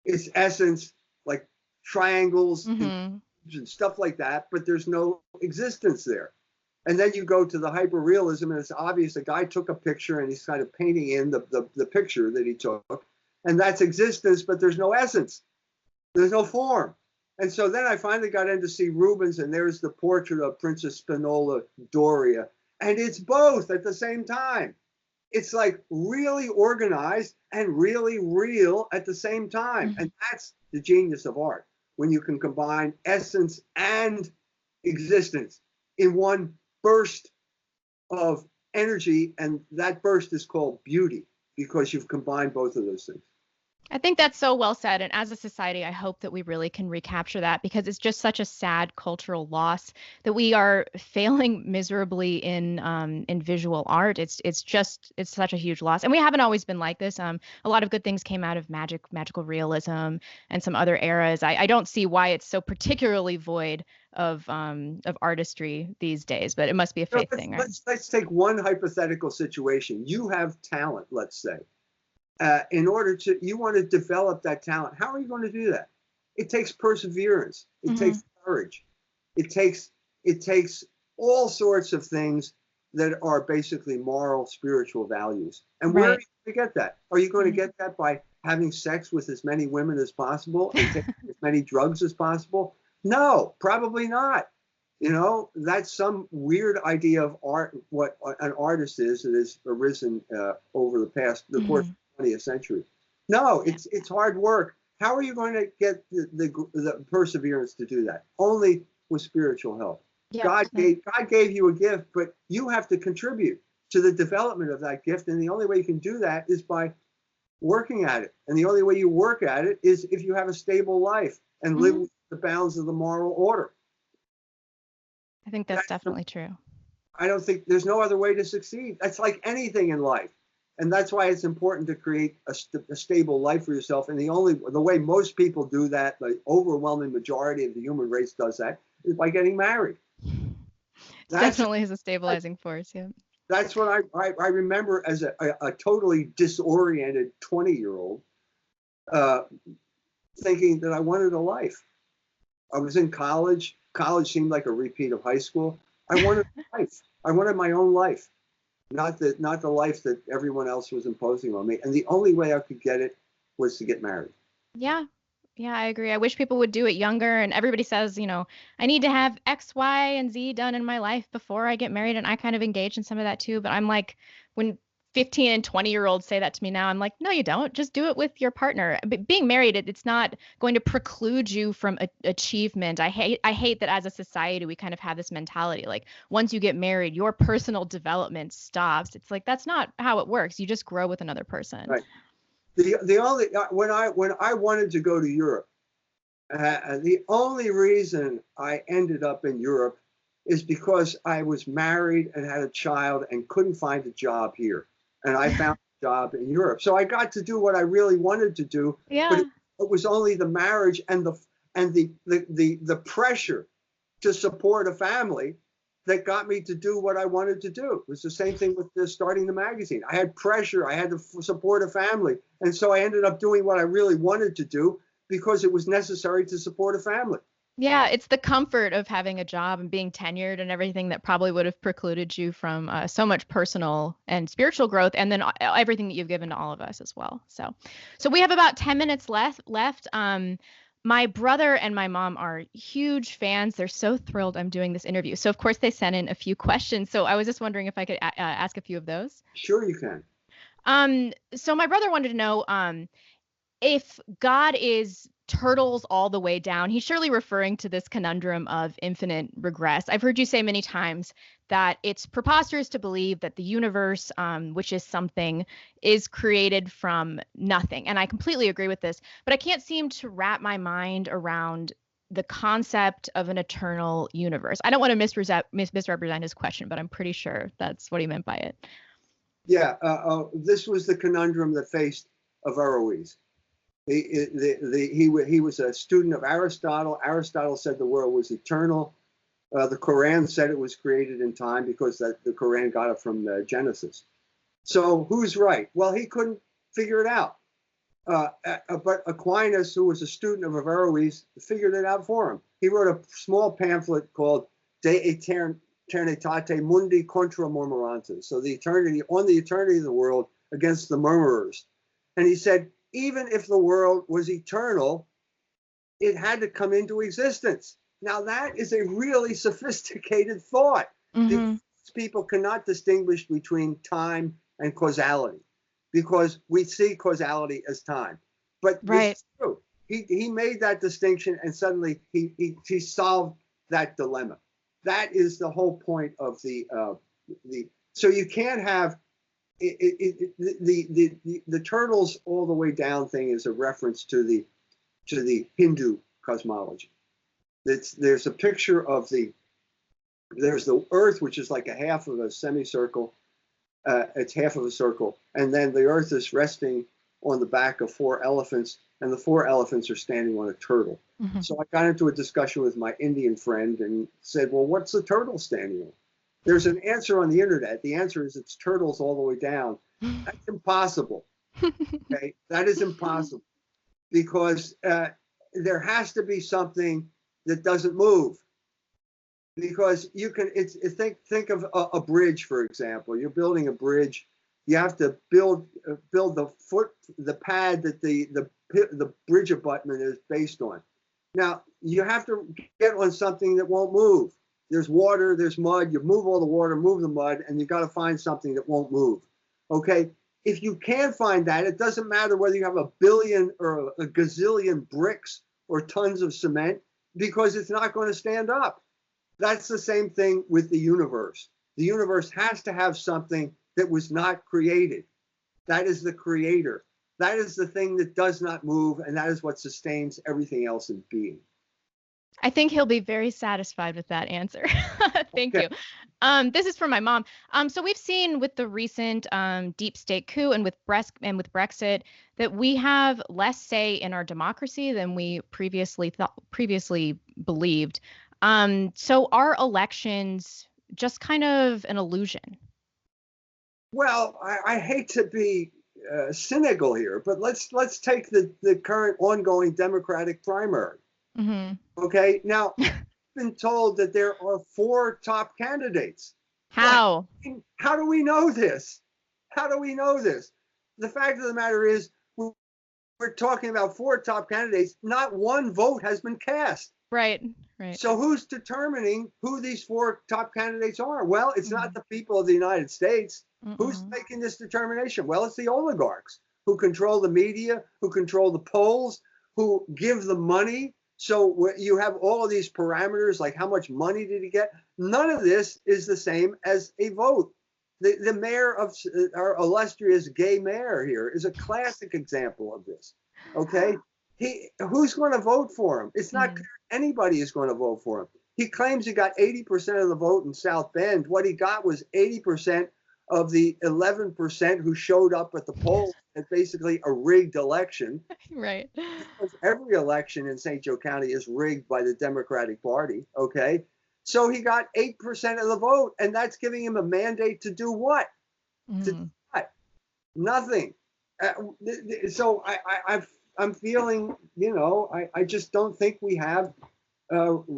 S2: It's essence, like triangles and stuff like that, but there's no existence there. And then you go to the hyperrealism, and it's obvious the guy took a picture and he's kind of painting in the picture that he took, and that's existence, but there's no essence, there's no form. And so then I finally got in to see Rubens, and there's the portrait of Princess Spinola Doria, and it's both at the same time. It's like really organized and really real at the same time. And that's the genius of art, when you can combine essence and existence in one burst of energy, and that burst is called beauty, because you've combined both of those things.
S1: I think that's so well said. And as a society, I hope that we really can recapture that, because it's just such a sad cultural loss that we are failing miserably in visual art. It's such a huge loss. And we haven't always been like this. A lot of good things came out of magical realism and some other eras. I don't see why it's so particularly void of artistry these days, but it must be a
S2: So
S1: faith thing, right?
S2: let's take one hypothetical situation. You have talent, let's say. In order to, you want to develop that talent. How are you going to do that? It takes perseverance. It takes courage. It takes all sorts of things that are basically moral, spiritual values. And where are
S1: Right.
S2: you going to get that? Are you going to get that by having sex with as many women as possible and taking as many drugs as possible? No, probably not. You know, that's some weird idea of art, what an artist is that has arisen over the course of the 20th century. No, it's hard work. How are you going to get the perseverance to do that? Only with spiritual help.
S1: Yeah.
S2: God gave you a gift, but you have to contribute to the development of that gift. And the only way you can do that is by working at it. And the only way you work at it is if you have a stable life and live within the bounds of the moral order.
S1: I think that's definitely true.
S2: I don't think there's no other way to succeed. That's like anything in life. And that's why it's important to create a stable life for yourself. And the way most people do that, the overwhelming majority of the human race does that, is by getting married.
S1: It definitely is a stabilizing force. Yeah.
S2: That's what I remember as a totally disoriented 20-year-old thinking that I wanted a life. I was in college. College seemed like a repeat of high school. I wanted a life. I wanted my own life, not the life that everyone else was imposing on me. And the only way I could get it was to get married.
S1: Yeah. Yeah, I agree. I wish people would do it younger. And everybody says, I need to have X, Y, and Z done in my life before I get married. And I kind of engage in some of that too. But I'm like, when 15 and 20-year-olds say that to me now, I'm like, no, you don't. Just do it with your partner. But being married, it's not going to preclude you from achievement. I hate that as a society, we kind of have this mentality. Like once you get married, your personal development stops. It's like, that's not how it works. You just grow with another person.
S2: Right. The only when I wanted to go to Europe, the only reason I ended up in Europe is because I was married and had a child and couldn't find a job here, and I found a job in Europe. So I got to do what I really wanted to do.
S1: Yeah.
S2: But it was only the marriage and the pressure to support a family that got me to do what I wanted to do. It was the same thing with starting the magazine. I had pressure. I had to support a family. And so I ended up doing what I really wanted to do because it was necessary to support a family.
S1: Yeah, it's the comfort of having a job and being tenured and everything that probably would have precluded you from so much personal and spiritual growth, and then everything that you've given to all of us as well. So we have about 10 minutes left. My brother and my mom are huge fans. They're so thrilled I'm doing this interview. So of course they sent in a few questions. So I was just wondering if I could ask a few of those.
S2: Sure, you can.
S1: So my brother wanted to know if God is turtles all the way down. He's surely referring to this conundrum of infinite regress. I've heard you say many times that it's preposterous to believe that the universe, which is something, is created from nothing. And I completely agree with this, but I can't seem to wrap my mind around the concept of an eternal universe. I don't want to misrepresent his question, but I'm pretty sure that's what he meant by it.
S2: Yeah, this was the conundrum that faced Averroes. He was a student of Aristotle. Aristotle said the world was eternal. The Quran said it was created in time because the Quran got it from Genesis. So who's right? Well, he couldn't figure it out. But Aquinas, who was a student of Averroes, figured it out for him. He wrote a small pamphlet called De Eternitate Mundi Contra Murmurantes. So the eternity of the world against the murmurers. And he said, even if the world was eternal, it had to come into existence. Now that is a really sophisticated thought.
S1: Mm-hmm.
S2: People cannot distinguish between time and causality because we see causality as time. But
S1: right.
S2: It's true. He made that distinction and suddenly he solved that dilemma. That is the whole point of the so you can't have the turtles all the way down thing is a reference to the Hindu cosmology. There's a picture of there's the Earth, which is like a half of a semicircle. It's half of a circle, and then the Earth is resting on the back of 4 elephants, and the 4 elephants are standing on a turtle.
S1: Mhm.
S2: So I got into a discussion with my Indian friend and said, well, what's the turtle standing on? There's an answer on the internet. The answer is it's turtles all the way down. That's impossible. Okay, that is impossible, because there has to be something that doesn't move. Because you can, think of a bridge, for example. You're building a bridge. You have to build the pad that the bridge abutment is based on. Now you have to get on something that won't move. There's water, there's mud. You move all the water, move the mud, and you got to find something that won't move. Okay. If you can't find that, it doesn't matter whether you have a billion or a gazillion bricks or tons of cement, because it's not going to stand up. That's the same thing with the universe. The universe has to have something that was not created. That is the creator. That is the thing that does not move, and that is what sustains everything else in being.
S1: I think he'll be very satisfied with that answer. Thank you. This is from my mom. So we've seen with the recent deep state coup and with Brexit that we have less say in our democracy than we previously believed. So are elections just kind of an illusion?
S2: Well, I hate to be cynical here, but let's take the current ongoing Democratic primary.
S1: Mm-hmm.
S2: Okay, now I've been told that there are 4 top candidates.
S1: How?
S2: Well, how do we know this? How do we know this? The fact of the matter is, we're talking about 4 top candidates. Not one vote has been cast.
S1: Right.
S2: So who's determining who these 4 top candidates are? Well, it's not the people of the United States. Who's making this determination? Well, it's the oligarchs who control the media, who control the polls, who give the money. So you have all of these parameters, like how much money did he get? None of this is the same as a vote. The mayor of our illustrious gay mayor here is a classic example of this. Okay, who's going to vote for him? It's not clear anybody is going to vote for him. He claims he got 80% of the vote in South Bend. What he got was 80% of the 11% who showed up at the polls. It's basically a rigged election.
S1: Right.
S2: Because every election in St. Joe County is rigged by the Democratic Party. Okay. So he got 8% of the vote, and that's giving him a mandate to do what? To do what? Nothing. So I'm feeling, I just don't think we have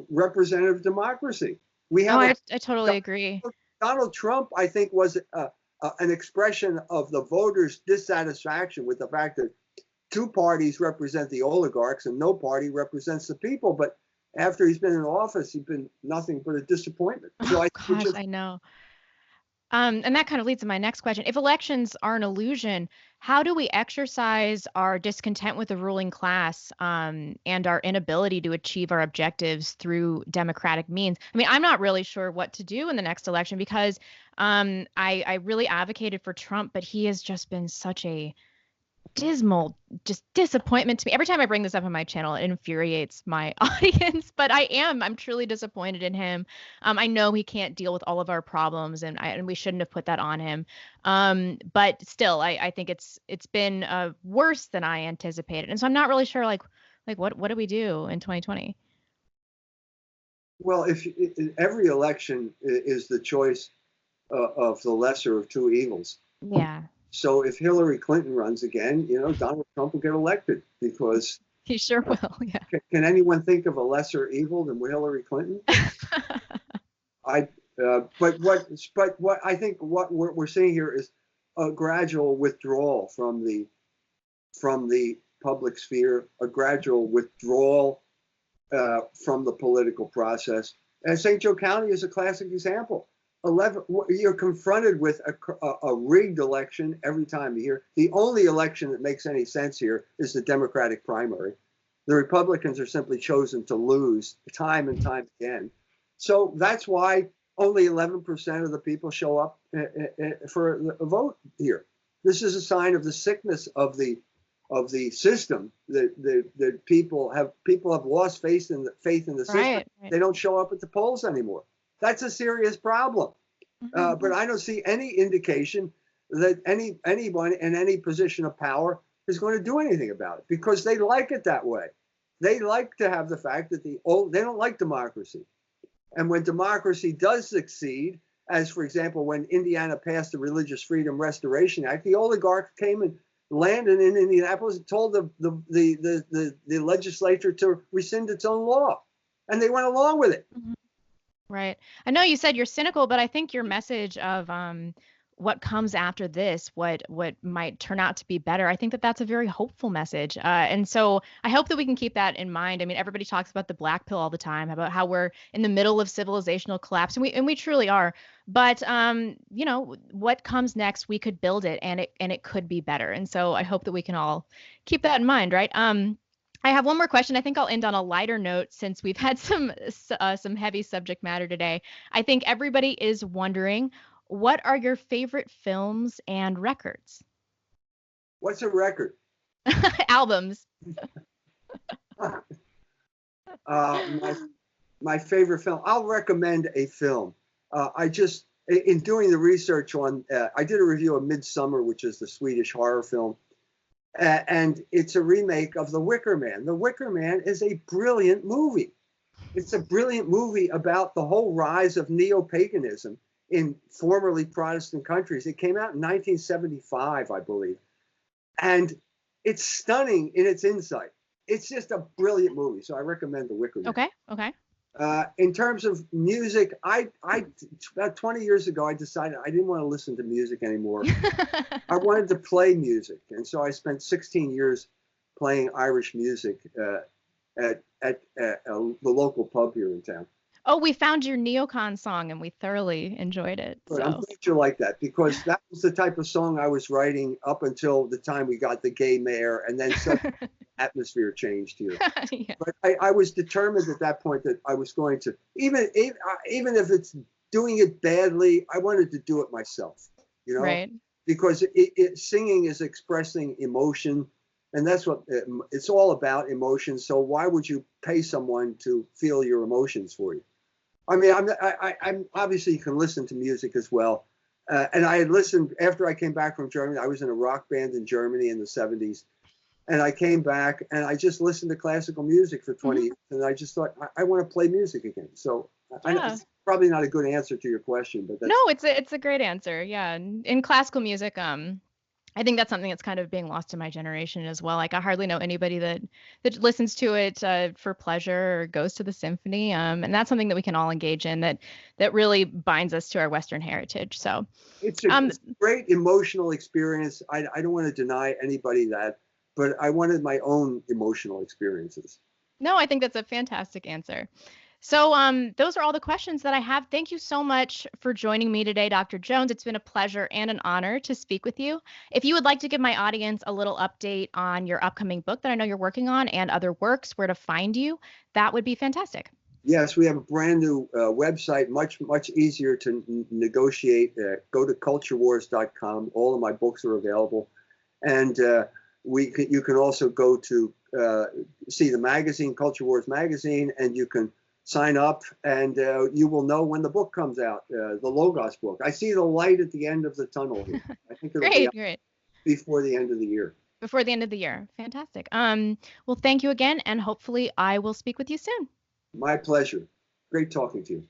S2: representative democracy. We have.
S1: I totally agree.
S2: Donald Trump, I think, was an expression of the voters' dissatisfaction with the fact that 2 parties represent the oligarchs and no party represents the people. But after he's been in office, he's been nothing but a disappointment. So
S1: I know. And that kind of leads to my next question. If elections are an illusion, how do we exercise our discontent with the ruling class and our inability to achieve our objectives through democratic means? I mean, I'm not really sure what to do in the next election because I really advocated for Trump, but he has just been such a dismal disappointment to me. Every time I bring this up on my channel, it infuriates my audience, but I'm truly disappointed in him. I know he can't deal with all of our problems and we shouldn't have put that on him. But still, I think it's been worse than I anticipated. And so I'm not really sure like what do we do in 2020?
S2: Well, if every election is the choice of the lesser of 2 evils.
S1: Yeah.
S2: So if Hillary Clinton runs again, Donald Trump will get elected because
S1: he sure will. Yeah.
S2: Can anyone think of a lesser evil than Hillary Clinton? But what I think what we're seeing here is a gradual withdrawal from the public sphere, a gradual withdrawal from the political process. And St. Joe County is a classic example. You're confronted with a rigged election every time you hear. The only election that makes any sense here is the Democratic primary. The Republicans are simply chosen to lose time and time again. So that's why only 11% of the people show up for a vote here. This is a sign of the sickness of the system. That people have lost faith in the system.
S1: Right.
S2: They don't show up at the polls anymore. That's a serious problem. But I don't see any indication that anyone in any position of power is going to do anything about it because they like it that way. They like to have the fact that they don't like democracy. And when democracy does succeed, as for example, when Indiana passed the Religious Freedom Restoration Act, the oligarchs came and landed in Indianapolis and told the legislature to rescind its own law. And they went along with it.
S1: Mhm. Right. I know you said you're cynical, but I think your message of what comes after this, what might turn out to be better, I think that that's a very hopeful message. And so I hope that we can keep that in mind. I mean, everybody talks about the black pill all the time, about how we're in the middle of civilizational collapse, and we truly are. But you know, what comes next, we could build it, and it could be better. And so I hope that we can all keep that in mind, right? I have one more question. I think I'll end on a lighter note since we've had some heavy subject matter today. I think everybody is wondering, what are your favorite films and records?
S2: What's a record?
S1: Albums.
S2: My favorite film. I'll recommend a film. In doing the research on, I did a review of Midsummer, which is the Swedish horror film. And it's a remake of The Wicker Man. The Wicker Man is a brilliant movie. It's a brilliant movie about the whole rise of neo-paganism in formerly Protestant countries. It came out in 1975, I believe. And it's stunning in its insight. It's just a brilliant movie. So I recommend The Wicker Man.
S1: Okay.
S2: In terms of music, I about 20 years ago, I decided I didn't want to listen to music anymore. I wanted to play music. And so I spent 16 years playing Irish music at the local pub here in town.
S1: Oh, we found your neocon song and we thoroughly enjoyed it.
S2: But I'm glad you like that because that was the type of song I was writing up until the time we got the gay mayor, and then some atmosphere changed here. Yeah. But I was determined at that point that I was going to, even if it's doing it badly, I wanted to do it myself, you know,
S1: right.
S2: Because singing is expressing emotion, and that's what it's all about, emotion. So why would you pay someone to feel your emotions for you? I mean, I'm obviously you can listen to music as well. And I had listened after I came back from Germany. I was in a rock band in Germany in the 70s. And I came back and I just listened to classical music for 20 years. And I just thought, I want to play music again. So it's probably not a good answer to your question, but
S1: no, it's a great answer. Yeah. In classical music, I think that's something that's kind of being lost in my generation as well. Like I hardly know anybody that listens to it for pleasure or goes to the symphony. And that's something that we can all engage in that really binds us to our Western heritage. So
S2: it's a great emotional experience. I don't want to deny anybody that, but I wanted my own emotional experiences.
S1: No, I think that's a fantastic answer. So those are all the questions that I have. Thank you so much for joining me today, Dr. Jones. It's been a pleasure and an honor to speak with you. If you would like to give my audience a little update on your upcoming book that I know you're working on and other works, where to find you, that would be fantastic.
S2: Yes, we have a brand new website, much easier to negotiate. Go to culturewars.com. All of my books are available. And you can also go to see the magazine, Culture Wars magazine, and you can sign up and you will know when the book comes out, the Logos book. I see the light at the end of the tunnel here. I think it'll be
S1: great.
S2: Before the end of the year.
S1: Before the end of the year. Fantastic. Well, thank you again, and hopefully I will speak with you soon.
S2: My pleasure. Great talking to you.